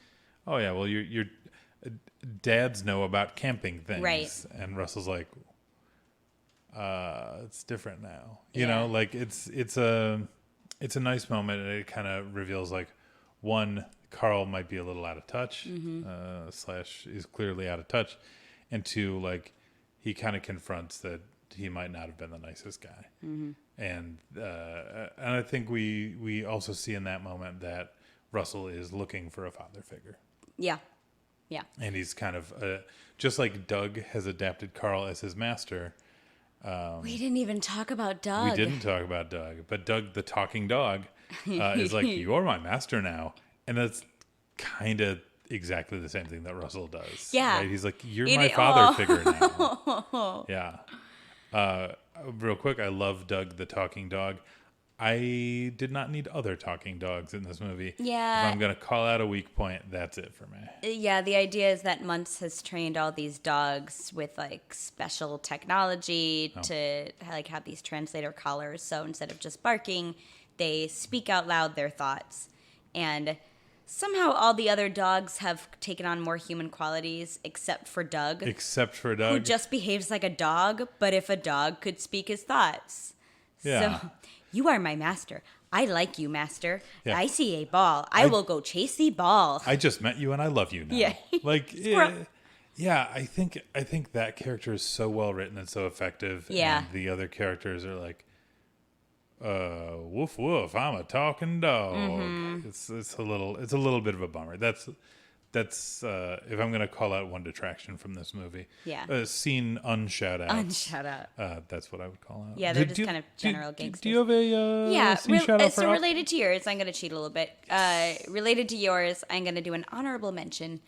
oh yeah, well you're dads know about camping things. Right. And Russell's like, it's different now. You know, it's a nice moment, and it kind of reveals one, Carl might be a little out of touch, / is clearly out of touch, and two, he kind of confronts that he might not have been the nicest guy, and I think we also see in that moment that Russell is looking for a father figure. Yeah, yeah, and he's kind of just like Doug has adapted Carl as his master. We didn't even talk about Doug. We didn't talk about Doug, but Doug, the talking dog, is like, you're my master now. And that's kind of exactly the same thing that Russell does. Yeah. Right? He's like, you're my father figure now. Yeah. Real quick, I love Doug, the talking dog. I did not need other talking dogs in this movie. Yeah. If I'm going to call out a weak point, that's it for me. Yeah, the idea is that Muntz has trained all these dogs with special technology to have these translator collars. So instead of just barking, they speak out loud their thoughts. And somehow all the other dogs have taken on more human qualities except for Doug. Who just behaves like a dog, but if a dog could speak his thoughts. Yeah. So, you are my master. I like you, master. Yeah. I see a ball. I will go chase the ball. I just met you and I love you now. Yeah. Yeah, I think that character is so well written and so effective. Yeah. And the other characters are like, woof woof, I'm a talking dog. Mm-hmm. It's a little bit of a bummer. That's if I'm going to call out one detraction from this movie. Yeah. Scene unshout out. Unshout out. That's what I would call out. Yeah, they're just kind of general gangsters. Do you have a scene shout out for so related to yours, I'm going to cheat a little bit. Related to yours, I'm going to do an honorable mention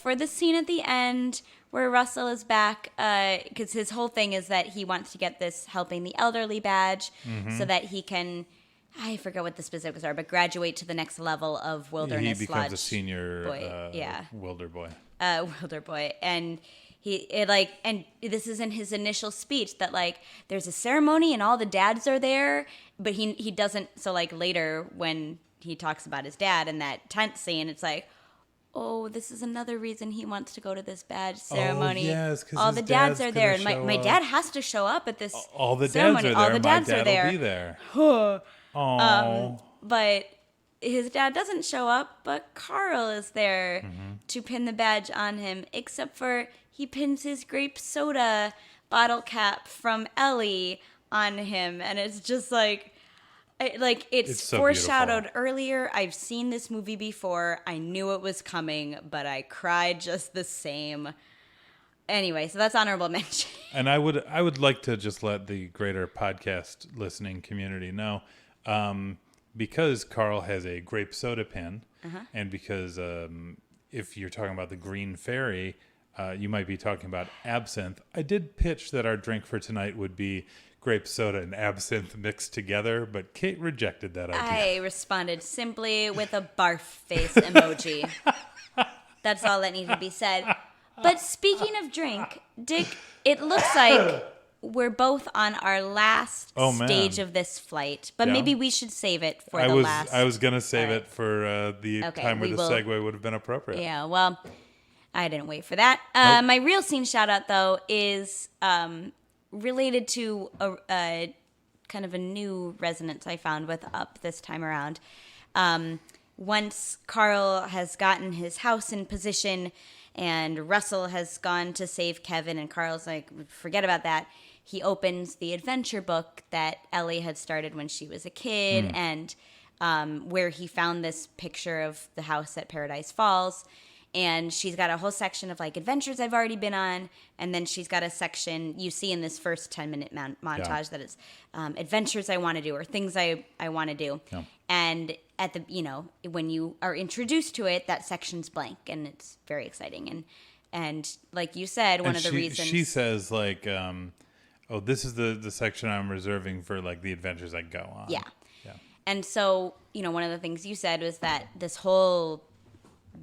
for the scene at the end where Russell is back, because his whole thing is that he wants to get this helping the elderly badge so that he can, I forget what the specifics are, but graduate to the next level of wilderness. He becomes lodge a senior boy. wilder boy. Wilder boy. And and this is in his initial speech that there's a ceremony and all the dads are there, but he doesn't. So later when he talks about his dad in that tent scene, it's oh, this is another reason he wants to go to this badge ceremony. Oh, yes, because all the dads are there, and my dad has to show up at this all the ceremony. Dads are there. All the dads my dad are there. Will be there. But his dad doesn't show up, but Carl is there to pin the badge on him, except for he pins his grape soda bottle cap from Ellie on him, and it's just it's so foreshadowed beautiful. Earlier. I've seen this movie before. I knew it was coming, but I cried just the same. Anyway, so that's honorable mention. And I would like to just let the greater podcast listening community know, because Carl has a grape soda pin, and because if you're talking about the Green Fairy, you might be talking about absinthe. I did pitch that our drink for tonight would be grape soda and absinthe mixed together, but Kate rejected that idea. I responded simply with a barf face emoji. That's all that needed to be said. But speaking of drink, Dick, it looks like we're both on our last stage of this flight, but maybe we should save it for the last. I was gonna save it for the time where the segue would have been appropriate. Yeah, well, I didn't wait for that. Nope. My real scene shout out though is related to a kind of a new resonance I found with Up this time around. Once Carl has gotten his house in position and Russell has gone to save Kevin and Carl's like, forget about that. He opens the adventure book that Ellie had started when she was a kid and where he found this picture of the house at Paradise Falls. And she's got a whole section of like adventures I've already been on. And then she's got a section you see in this first 10-minute montage that is adventures I want to do or things I want to do. Yeah. And at the, when you are introduced to it, that section's blank and it's very exciting. And like you said, one of the reasons she says like, oh, this is the section I'm reserving for like the adventures I go on. Yeah. And so, one of the things you said was that this whole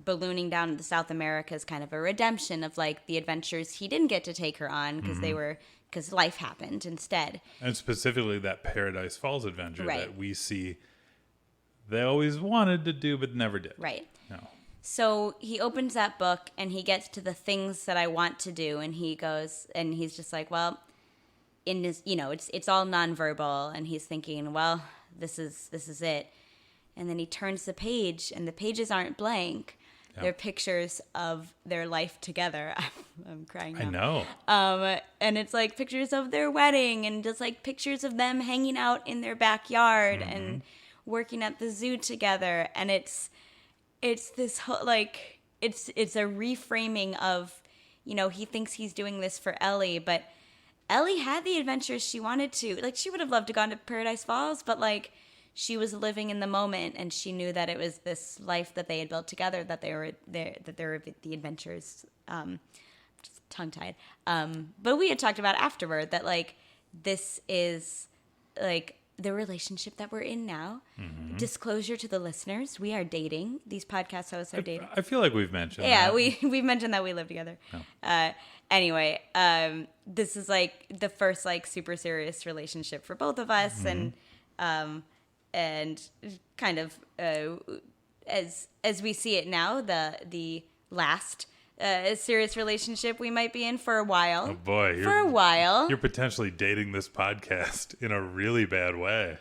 ballooning down to the South America is kind of a redemption of like the adventures he didn't get to take her on because life happened instead. And specifically that Paradise Falls adventure that we see they always wanted to do but never did. Right. No. So he opens that book and he gets to the things that I want to do and he goes and he's just like, well, in this, it's all nonverbal and he's thinking, well, this is it. And then he turns the page and the pages aren't blank. Yep. They're pictures of their life together. I'm crying now. I know. And it's like pictures of their wedding and just like pictures of them hanging out in their backyard and working at the zoo together. And it's this whole, like, it's a reframing of, he thinks he's doing this for Ellie, but Ellie had the adventures she wanted to. Like, she would have loved to gone to Paradise Falls, but like, she was living in the moment and she knew that it was this life that they had built together, that they were the adventures, just tongue-tied. But we had talked about afterward that like, this is like the relationship that we're in now. Mm-hmm. Disclosure to the listeners, we are dating. These podcast hosts are dating. I feel like we've mentioned that. Yeah, we've mentioned that we live together. Oh. Anyway, this is like the first like super serious relationship for both of us and kind of as we see it now, the last serious relationship we might be in for a while. Oh boy, you're potentially dating this podcast in a really bad way.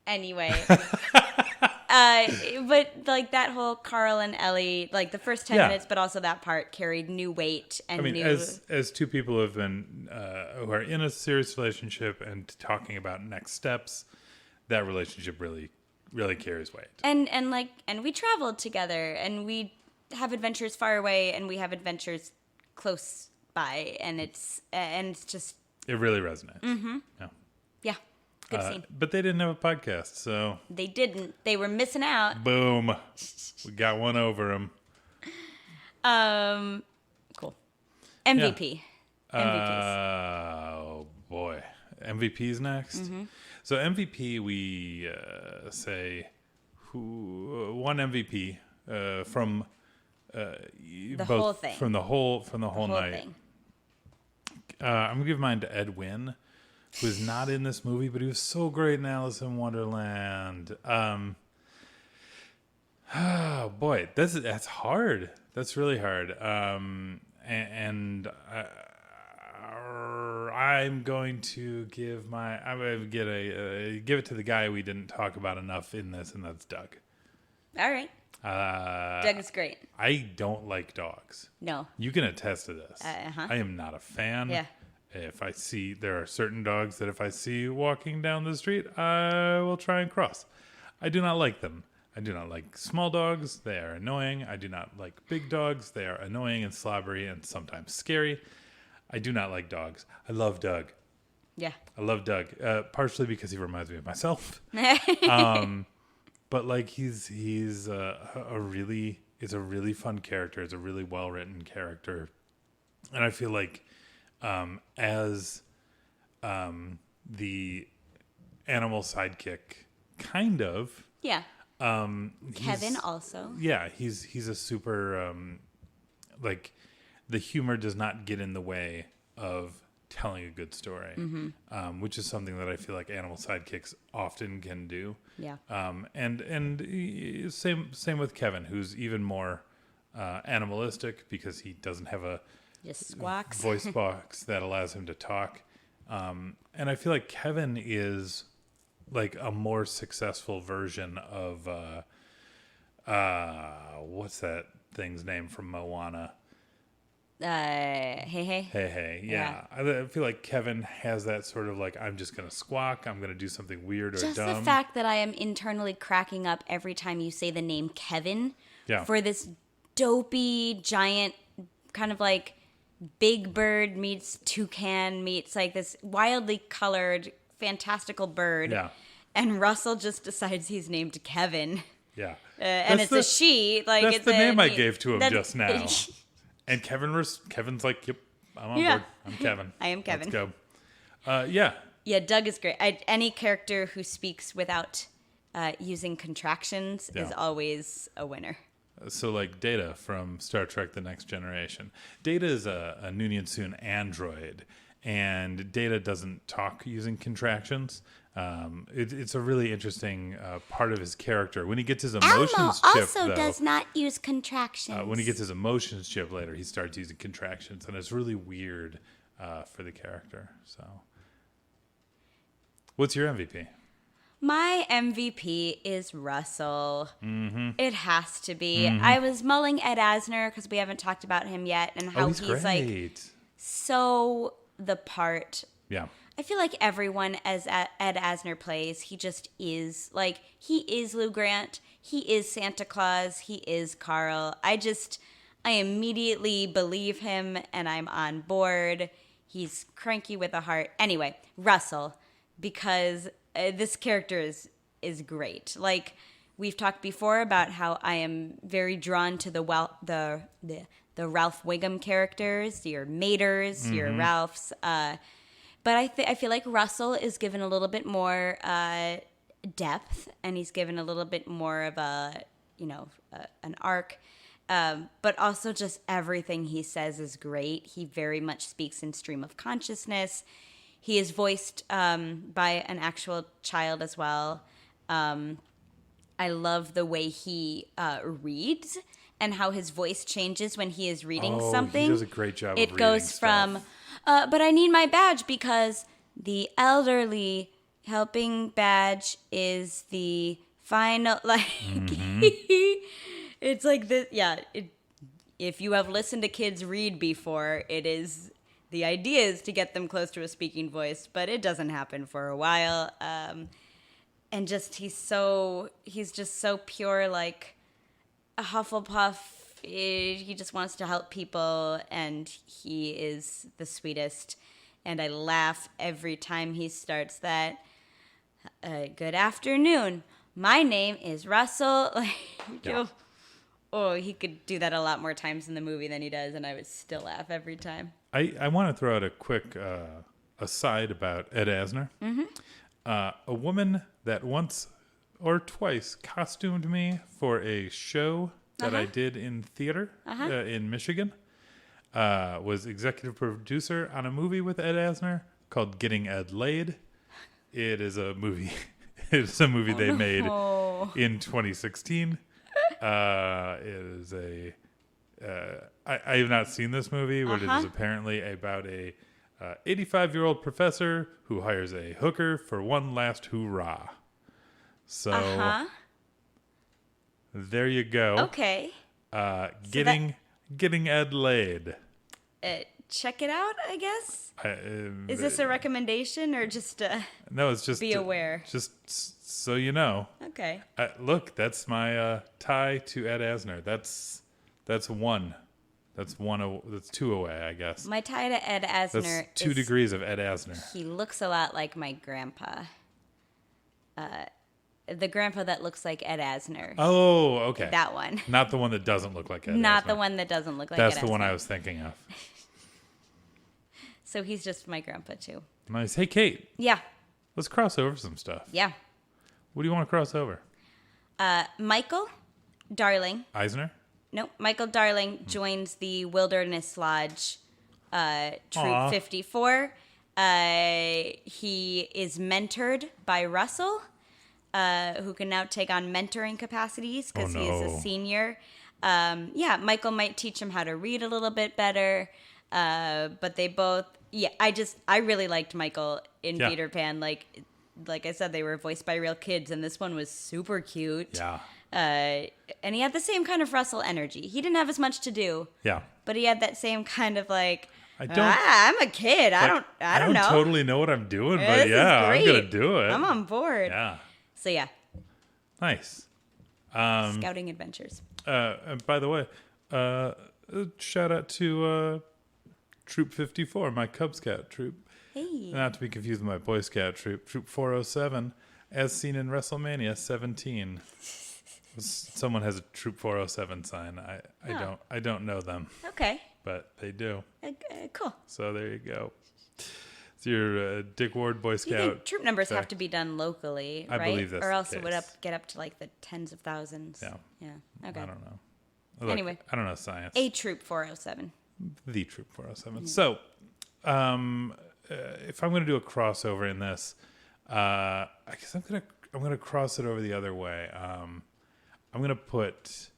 Anyway, but like that whole Carl and Ellie, like the first 10 minutes, but also that part carried new weight and as two people who have been who are in a serious relationship and talking about next steps. That relationship really, really carries weight. And we traveled together and we have adventures far away and we have adventures close by and it's just it really resonates. Mm-hmm. Yeah. Good scene. But they didn't have a podcast, so they didn't. They were missing out. Boom. We got one over them. Cool. MVP. MVPs. Oh boy. MVPs next. Mm-hmm. So MVP, we say one MVP from the whole thing, from the whole night. I'm gonna give mine to Ed Wynn, who is not in this movie, but he was so great in Alice in Wonderland. Oh boy, that's hard. That's really hard. I'm going to give it to the guy we didn't talk about enough in this, and that's Doug. All right. Doug is great. I don't like dogs. No. You can attest to this. I am not a fan. Yeah. There are certain dogs that if I see walking down the street, I will try and cross. I do not like them. I do not like small dogs. They are annoying. I do not like big dogs. They are annoying and slobbery and sometimes scary. I do not like dogs. I love Doug. Yeah. I love Doug, partially because he reminds me of myself. But like he's a really fun character. It's a really well written character, and I feel like as the animal sidekick, kind of. Yeah. Kevin also. Yeah, he's a super like. The humor does not get in the way of telling a good story, which is something that I feel like animal sidekicks often can do. Yeah. And same with Kevin, who's even more animalistic because he doesn't have a Just squawks. voice box that allows him to talk. And I feel like Kevin is like a more successful version of what's that thing's name from Moana? Hey. Yeah. I feel like Kevin has that sort of like, I'm just gonna squawk, I'm gonna do something weird or Just dumb. the fact that I am internally cracking up every time you say the name Kevin for this dopey giant kind of like Big Bird meets toucan meets like this wildly colored fantastical bird. Yeah. And Russell just decides he's named Kevin. Yeah. And it's a she. Like that's it's the name I he- gave to him that- just now. And Kevin's like, yep, I'm on board. I'm Kevin. I am Kevin. Let's go. Yeah. Yeah, Doug is great. Any character who speaks without using contractions is always a winner. So like Data from Star Trek The Next Generation. Data is a Noonien Soon android, and Data doesn't talk using contractions. It's a really interesting part of his character. When he gets his emotions Elmo chip, also though, does not use contractions. when he gets his emotions chip later, he starts using contractions, and it's really weird for the character. So, what's your MVP? My MVP is Russell. Mm-hmm. It has to be. I was mulling Ed Asner because we haven't talked about him yet and how he's he's great. like so the part. Yeah. I feel like everyone as Ed Asner plays, he just is. Like, he is Lou Grant. He is Santa Claus. He is Carl. I immediately believe him and I'm on board. He's cranky with a heart. Anyway, Russell, because this character is great. Like, we've talked before about how I am very drawn to the Ralph Wiggum characters, your Maters, your Ralphs. But I feel like Russell is given a little bit more depth, and he's given a little bit more of an arc. But also just everything he says is great. He very much speaks in stream of consciousness. He is voiced by an actual child as well. I love the way he reads and how his voice changes when he is reading something. He does a great job It of goes reading from, stuff. but I need my badge because the elderly helping badge is the final, like, it's like this, yeah. If you have listened to kids read before, the idea is to get them close to a speaking voice, but it doesn't happen for a while. And just, he's just so pure, like a Hufflepuff. He just wants to help people, and he is the sweetest. And I laugh every time he starts that. Good afternoon. My name is Russell. Oh, he could do that a lot more times in the movie than he does, and I would still laugh every time. I want to throw out a quick aside about Ed Asner. Mm-hmm. A woman that once or twice costumed me for a show that I did in theater in Michigan was executive producer on a movie with Ed Asner called Getting Ed Laid. It is a movie. It's a movie they made in 2016. It is I have not seen this movie, but it is apparently about a 85-year-old professor who hires a hooker for one last hoorah. So there you go. Okay. Getting Ed Laid. Check it out, I guess. Is this a recommendation or just no? It's just be aware. Just so you know. Okay. Look, that's my tie to Ed Asner. That's one. That's two away, I guess. My tie to Ed Asner That's 2 degrees of Ed Asner. He looks a lot like my grandpa. The grandpa that looks like Ed Asner. Oh, okay. That one. Not the one that doesn't look like Ed Not Asner. the one that doesn't look like That's Ed the Asner. one I was thinking of. So he's just my grandpa, too. Nice. Hey, Kate. Yeah. Let's cross over some stuff. Yeah. What do you want to cross over? Michael Darling. Eisner? Nope. Michael Darling joins the Wilderness Lodge Troop Aw. 54. He is mentored by Russell, who can now take on mentoring capacities because he is a senior. Michael might teach him how to read a little bit better. But they both, I really liked Michael in Peter Pan. Like I said, they were voiced by real kids, and this one was super cute. Yeah. And he had the same kind of Russell energy. He didn't have as much to do. Yeah. But he had that same kind of like, I'm a kid. I don't know. Totally know what I'm doing, but This is I'm going to great. do it. I'm on board. Yeah. So yeah, Nice. scouting adventures. And by the way, shout out to Troop 54, my Cub Scout troop. Hey. Not to be confused with my Boy Scout troop. Troop 407, as seen in WrestleMania 17. Someone has a Troop 407 sign. I don't know them, Okay. but they do. Cool. So there you go. It's your Dick Ward Boy You Scout. think troop numbers have fact. to be done locally, I right? believe that's or the else it would case. get up to like the tens of thousands. Yeah. Yeah. Okay. I don't know. Look, Anyway. I don't know science. A troop 407. The Troop 407. So, if I'm going to do a crossover in this, I guess I'm gonna cross it over the other way. I'm gonna put.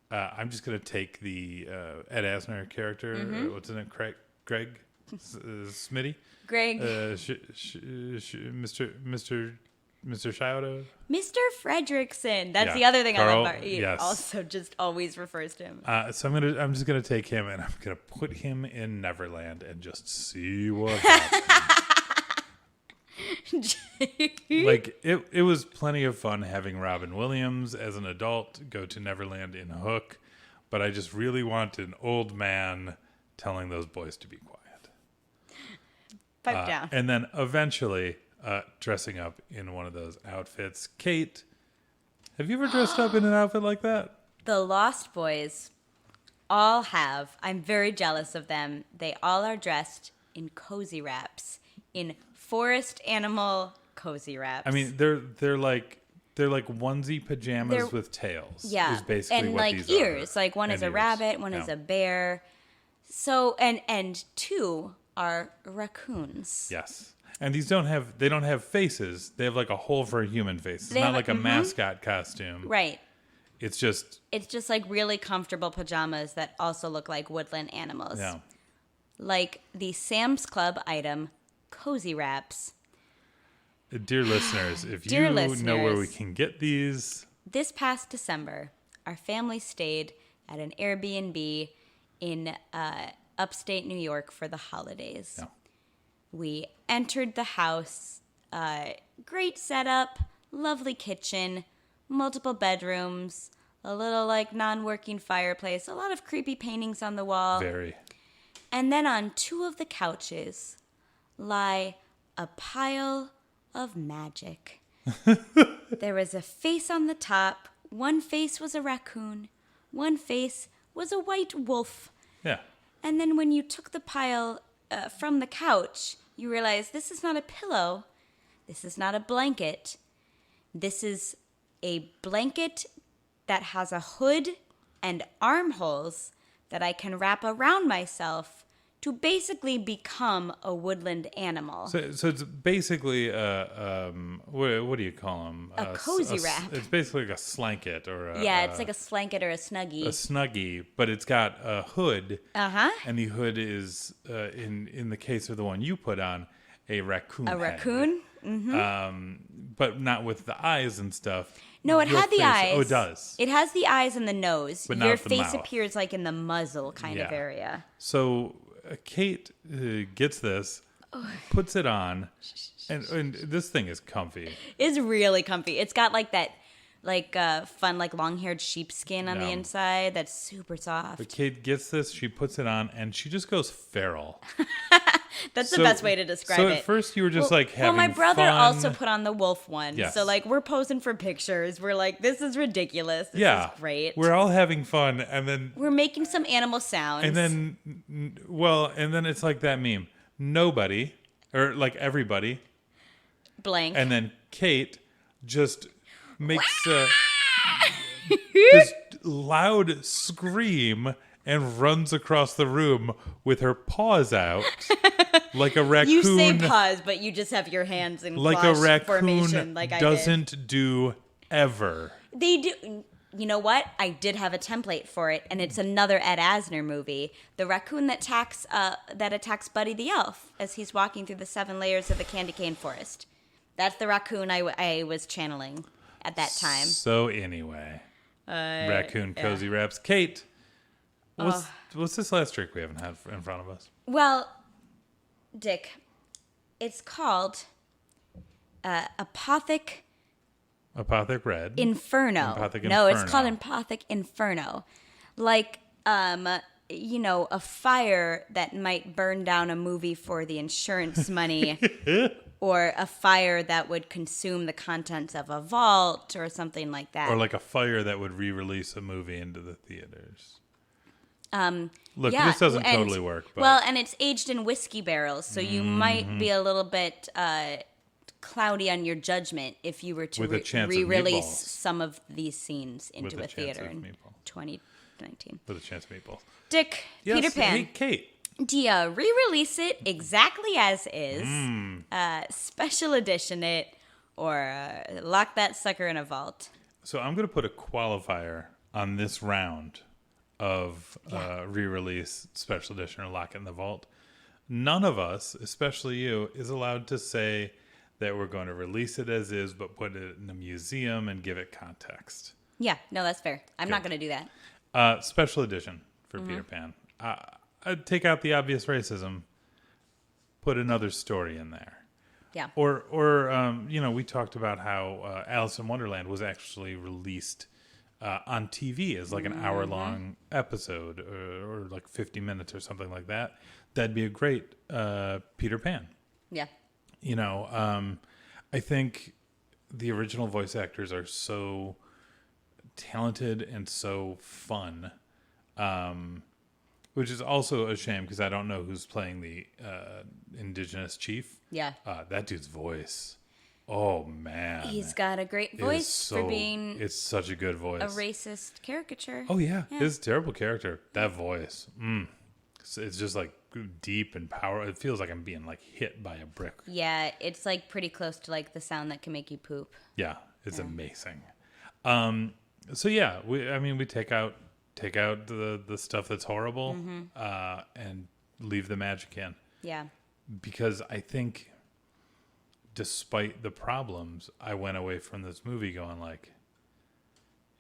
I'm just gonna take the Ed Asner character. What's in it? Greg Smitty. Greg. Mr. Shioda. Mr. Fredrickson. That's Yeah. the other thing Carl, I love about he yes. also just always refers to him. So I'm just gonna take him and I'm gonna put him in Neverland and just see what happens. Like it was plenty of fun having Robin Williams as an adult go to Neverland in Hook, but I just really want an old man telling those boys to be quiet. Pipe down. And then eventually dressing up in one of those outfits. Kate, have you ever dressed up in an outfit like that? The Lost Boys all have. I'm very jealous of them. They all are dressed in cozy wraps, in forest animal cozy wraps. I mean, they're like onesie pajamas with tails. yeah, is basically and what like these ears. are. Like one is And a ears. rabbit, one is Yeah. a bear. So and two are raccoons. Yes. And these don't have faces. They have like a hole for a human face. It's They not have like a mascot costume. Right. It's just It's just like really comfortable pajamas that also look like woodland animals. yeah. Like the Sam's Club item, cozy wraps. Dear listeners, if Dear you know where we listeners. can get these, This past December, our family stayed at an Airbnb in upstate New York for the holidays. Yeah. We entered the house, great setup, lovely kitchen, multiple bedrooms, a little like non-working fireplace, a lot of creepy paintings on the wall. very. And then on two of the couches lie a pile of magic. There was a face on the top. One face was a raccoon. One face was a white wolf. Yeah. And then when you took the pile from the couch, you realized this is not a pillow. This is not a blanket. This is a blanket that has a hood and armholes that I can wrap around myself to basically become a woodland animal. So it's basically what do you call them? A cozy wrap. It's basically like a slanket or It's like a slanket or a snuggie. a snuggie, but it's got a hood. Uh-huh. And the hood is in the case of the one you put on, a raccoon. A head. raccoon? Mm-hmm. But not with the eyes and stuff. No, it Your had the face- eyes. Oh, it does. It has the eyes and the nose. But not Your the face mouth. appears like in the muzzle kind of Yeah. area. So Kate gets this, puts it on, and this thing is comfy. It's really comfy. It's got like that fun like long-haired sheepskin on the Yeah. inside that's super soft. But Kate gets this, she puts it on, and she just goes feral. That's the So- best way to describe so it. at first you were just like having my brother fun. also put on the wolf one. Yes. So like we're posing for pictures. We're like, this is ridiculous. This yeah, is great. We're all having fun, and then We're making some animal sounds. and then it's like that meme. Nobody or like everybody, blank. and then Kate just makes this loud scream and runs across the room with her paws out like a raccoon. You say paws, but you just have your hands in like a cloche formation raccoon like I did. doesn't do ever. They do. You know what? I did have a template for it, and it's another Ed Asner movie. The raccoon that attacks Buddy the Elf as he's walking through the 7 layers of the candy cane forest. That's the raccoon I was channeling at that time. So anyway, raccoon cozy wraps. Kate, what's this last trick we haven't had in front of us? Well, Dick, it's called Apothic Red. Inferno. No, it's called Apothic Inferno. Like, a fire that might burn down a movie for the insurance money, or a fire that would consume the contents of a vault, or something like that. Or like a fire that would re-release a movie into the theaters. Look, this doesn't totally work. But. Well, and it's aged in whiskey barrels, so you might be a little bit cloudy on your judgment if you were to re-release some of these scenes into a theater in 2019. With a chance of meatballs. Dick, yes, Peter Pan. Hey, Kate. Do you re-release it exactly as is, special edition it, or lock that sucker in a vault? So I'm going to put a qualifier on this round of re-release, special edition, or lock it in the vault. None of us, especially you, is allowed to say that we're going to release it as is, but put it in a museum and give it context. Yeah, no, that's fair. I'm not going to do that. Special edition for Peter Pan. I'd take out the obvious racism, put another story in there. Yeah. Or we talked about how Alice in Wonderland was actually released on TV as like an hour-long episode or like 50 minutes or something like that. That'd be a great Peter Pan. Yeah. I think the original voice actors are so talented and so fun, which is also a shame because I don't know who's playing the indigenous chief. Yeah. That dude's voice. Oh, man. He's got a great voice for being... It's such a good voice. A racist caricature. Oh, yeah. His terrible character. That voice. It's just like deep and powerful. It feels like I'm being like hit by a brick. Yeah, it's like pretty close to like the sound that can make you poop. Yeah, it's amazing. So yeah, we take out the stuff that's horrible and leave the magic in. Yeah. Because I think despite the problems, I went away from this movie going like,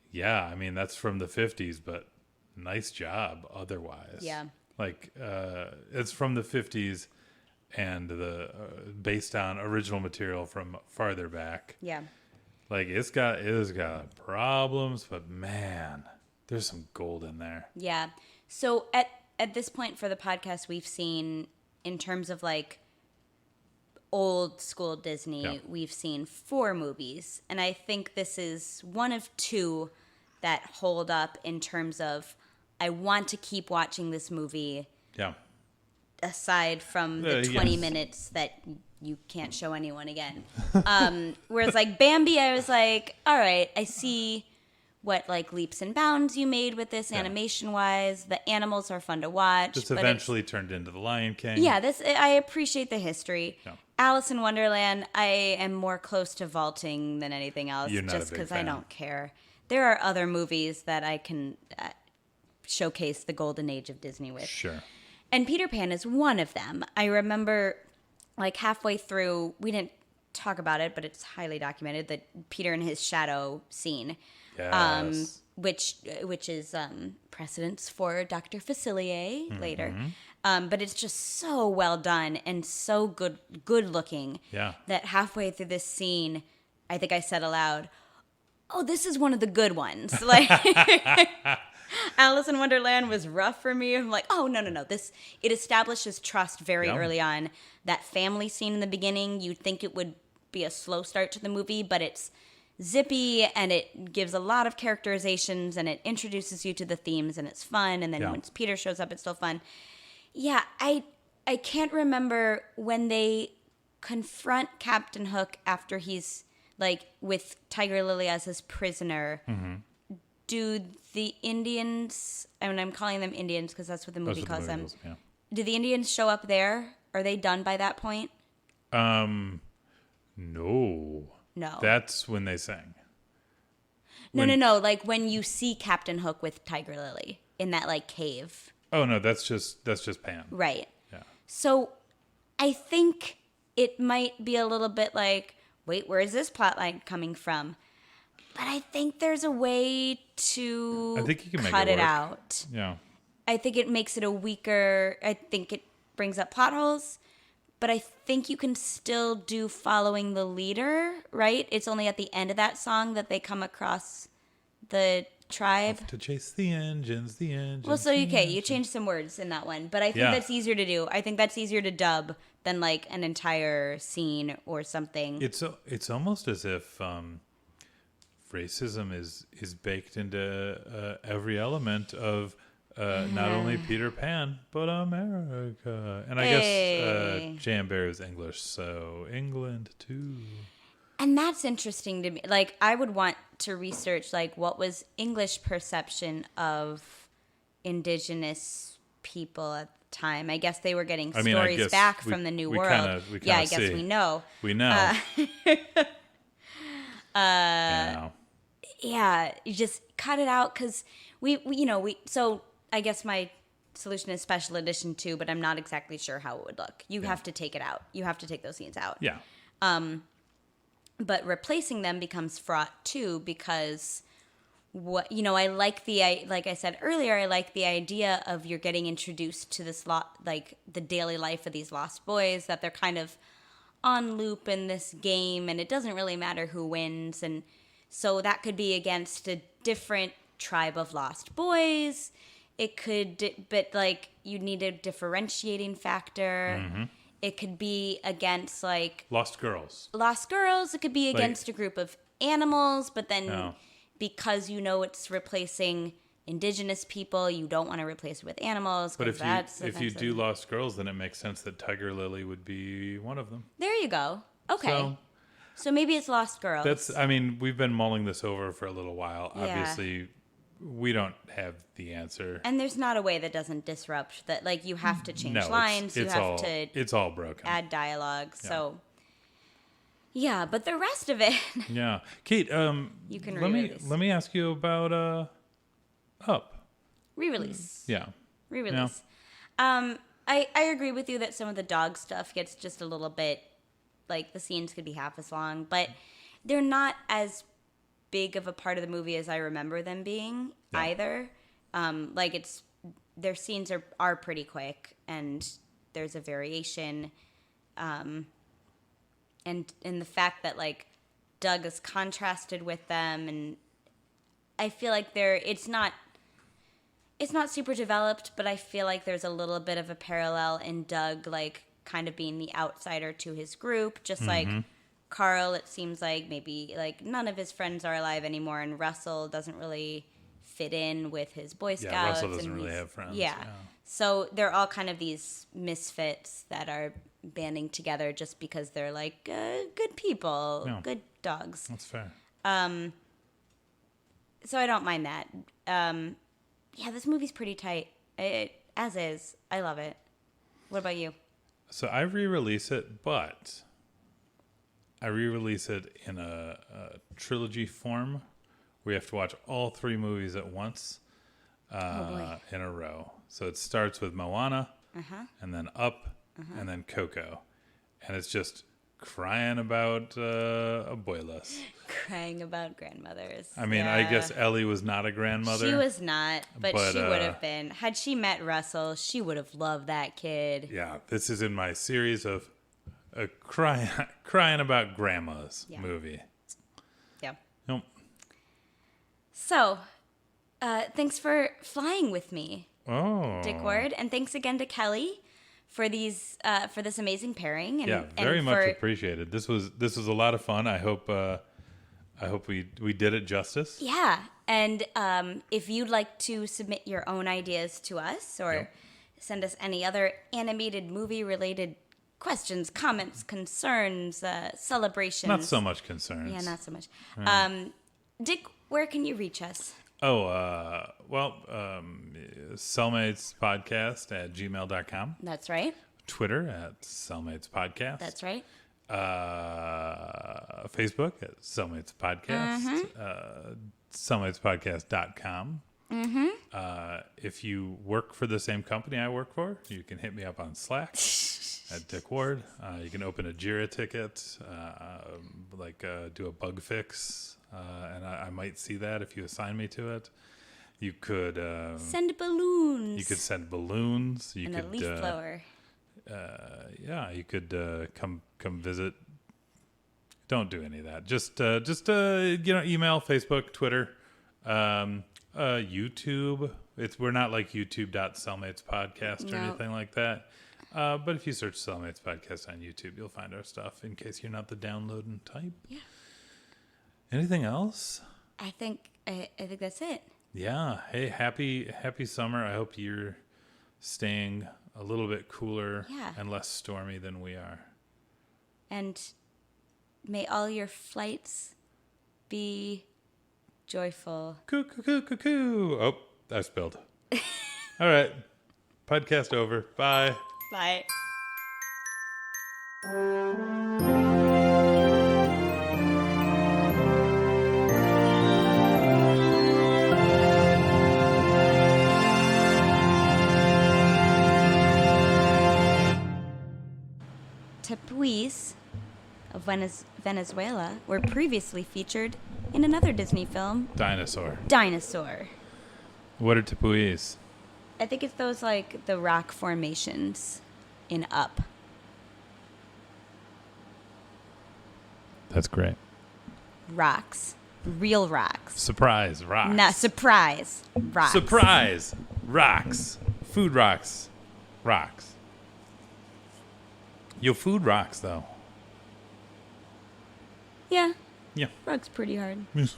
yeah, I mean that's from the 50s, but nice job otherwise. Yeah. Like it's from the 50s and based on original material from farther back. Yeah. Like it's got problems, but man, there's some gold in there. Yeah. So at this point for the podcast, we've seen, in terms of like old school Disney, we've seen 4 movies, and I think this is one of 2 that hold up in terms of I want to keep watching this movie. Yeah. Aside from the 20 minutes that you can't show anyone again. Whereas like Bambi, I was like, all right, I see what like leaps and bounds you made with this animation wise. The animals are fun to watch. This eventually turned into The Lion King. Yeah, I appreciate the history. Yeah. Alice in Wonderland, I am more close to vaulting than anything else. You're not just because I don't care. There are other movies that I can showcase the golden age of Disney with. Sure. And Peter Pan is one of them. I remember like halfway through, we didn't talk about it, but it's highly documented, that Peter and his shadow scene. Yes. Which is precedence for Dr. Facilier later. But it's just so well done and so good looking that halfway through this scene, I think I said aloud, oh, this is one of the good ones. Like Alice in Wonderland was rough for me. I'm like, oh, no. It establishes trust very early on. That family scene in the beginning, you'd think it would be a slow start to the movie, but it's zippy and it gives a lot of characterizations and it introduces you to the themes and it's fun. And then once Peter shows up, it's still fun. Yeah, I can't remember when they confront Captain Hook after he's like with Tiger Lily as his prisoner. do the Indians, and I'm calling them Indians because that's what the movie calls them. Yeah. Do the Indians show up there? Are they done by that point? No. No. That's when they sang. No. Like when you see Captain Hook with Tiger Lily in that like cave. Oh no, that's just Pan. Right. Yeah. So I think it might be a little bit like, wait, where is this plot line coming from? But I think there's a way to I think you can cut make it work. out. Yeah. I think it makes it a weaker, I think it brings up plot holes, but I think you can still do following the leader, right? It's only at the end of that song that they come across the tribe. To chase the engines. Well, so okay, you changed some words in that one, but I think that's easier to do. I think that's easier to dub than like an entire scene or something. It's almost as if racism is baked into every element of not only Peter Pan but America. And I guess Jan Bear is English, so England too. And that's interesting to me. Like, I would want to research, like, what was English perception of indigenous people at the time? I guess they were getting stories back from the New World. I guess we know. We know. Yeah, you just cut it out because so I guess my solution is special edition too, but I'm not exactly sure how it would look. You have to take it out. You have to take those scenes out. Yeah. But replacing them becomes fraught too because I like I said earlier, I like the idea of you're getting introduced to this like the daily life of these lost boys, that they're kind of on loop in this game and it doesn't really matter who wins. And so that could be against a different tribe of lost boys. It could, but like you need a differentiating factor. Mm-hmm. It could be against like Lost Girls. It could be against a group of animals, but then because it's replacing indigenous people, you don't want to replace it with animals. But if you do Lost Girls, then it makes sense that Tiger Lily would be one of them. There you go. Okay. So maybe it's Lost Girls. We've been mulling this over for a little while. Yeah. Obviously, we don't have the answer. And there's not a way that doesn't disrupt that. Like, you have to change lines. It's all broken. Add dialogue. Yeah. So, yeah, but the rest of it. Yeah. Kate, you can re-release. Let me ask you about Up. Re-release. Yeah. Re-release. Yeah. I agree with you that some of the dog stuff gets just a little bit, like, the scenes could be half as long, but they're not as big of a part of the movie as I remember them being either. Their scenes are pretty quick and there's a variation. And the fact that like Doug is contrasted with them, and I feel like it's not super developed, but I feel like there's a little bit of a parallel in Doug like kind of being the outsider to his group, just like Carl, it seems like maybe like none of his friends are alive anymore, and Russell doesn't really fit in with his Boy Scouts. Yeah, Russell doesn't really have friends. Yeah. So they're all kind of these misfits that are banding together just because they're like good people, good dogs. That's fair. So I don't mind that. This movie's pretty tight. As is. I love it. What about you? So I re-release it, but I re-release it in a trilogy form where you have to watch all three movies at once in a row. So it starts with Moana, and then Up, and then Coco. And it's just crying about abuelas. Crying about grandmothers. I mean, I guess Ellie was not a grandmother. She was not, but she would have been. Had she met Russell, she would have loved that kid. Yeah, this is in my series of a crying about grandmas movie. Yeah. Nope. So, thanks for flying with me, Dick Ward, and thanks again to Kelly for these for this amazing pairing. And, very much appreciated. This was a lot of fun. I hope we did it justice. Yeah, and if you'd like to submit your own ideas to us or send us any other animated movie related questions, comments, concerns, celebrations. Not so much concerns. Yeah, not so much. Dick, where can you reach us? cellmatespodcast@gmail.com. That's right. Twitter @cellmatespodcast. That's right. Facebook @cellmatespodcast. Cellmatespodcast.com. If you work for the same company I work for, you can hit me up on Slack at Dick Ward. You can open a Jira ticket, do a bug fix, and I might see that if you assign me to it. You could send balloons. You could send balloons. You and could a leaf blower. You could come visit. Don't do any of that. Just email, Facebook, Twitter, YouTube. We're not like youtube.cellmatespodcast or anything like that. But if you search Cellmates Podcast on YouTube, you'll find our stuff in case you're not the downloading type. Yeah. Anything else? I think that's it. Yeah. Hey, happy summer. I hope you're staying a little bit cooler and less stormy than we are. And may all your flights be joyful. Coo, coo, coo, coo, coo. Oh, I spilled. All right. Podcast over. Bye. Bye. Tepuis of Venezuela were previously featured in another Disney film, Dinosaur. What are tepuis? I think it's those like the rock formations in Up. That's great. Rocks. Real rocks. Surprise, rocks. Not surprise. Rocks. Surprise, rocks. Food rocks. Rocks. Yo, food rocks, though. Yeah. Yeah. Rocks pretty hard. Yes.